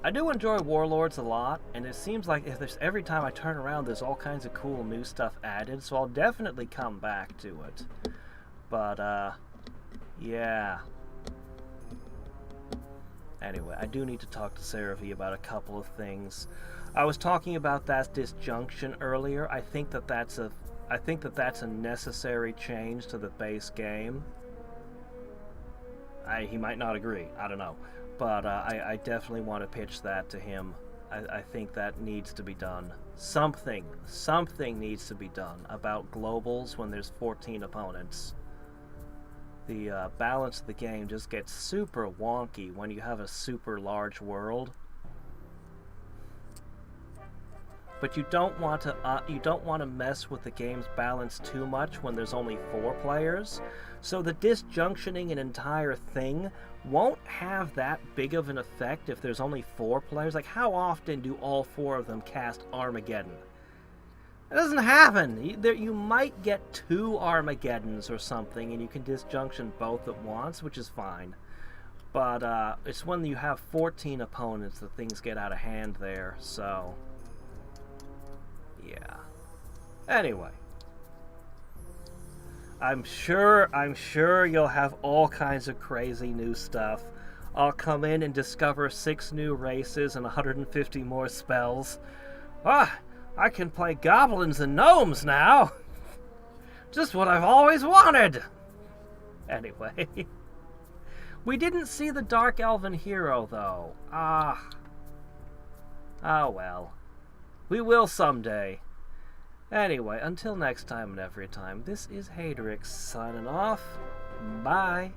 I do enjoy Warlords a lot, and it seems like every time I turn around there's all kinds of cool new stuff added, so I'll definitely come back to it. But, yeah. Anyway, I do need to talk to Seravi about a couple of things. I was talking about that disjunction earlier. I think that that's a necessary change to the base game. He might not agree. I don't know. But I definitely want to pitch that to him. I think that needs to be done. Something needs to be done about globals when there's 14 opponents. The balance of the game just gets super wonky when you have a super large world. But you don't want to mess with the game's balance too much when there's only 4 players. So the disjunctioning an entire thing won't have that big of an effect if there's only 4 players. Like, how often do all 4 of them cast Armageddon? It doesn't happen. You might get 2 Armageddons or something, and you can disjunction both at once, which is fine. But it's when you have 14 opponents that things get out of hand there, so yeah. Anyway, I'm sure you'll have all kinds of crazy new stuff. I'll come in and discover 6 new races and 150 more spells. I can play goblins and gnomes now! Just what I've always wanted! Anyway. We didn't see the Dark Elven hero, though. Oh well. We will someday. Anyway, until next time and every time, this is Hadriex signing off. Bye!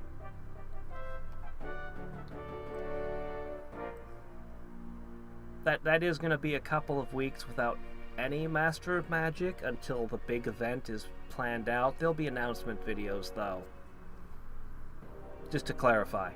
That is going to be a couple of weeks without any Master of Magic until the big event is planned out. There'll be announcement videos, though. Just to clarify.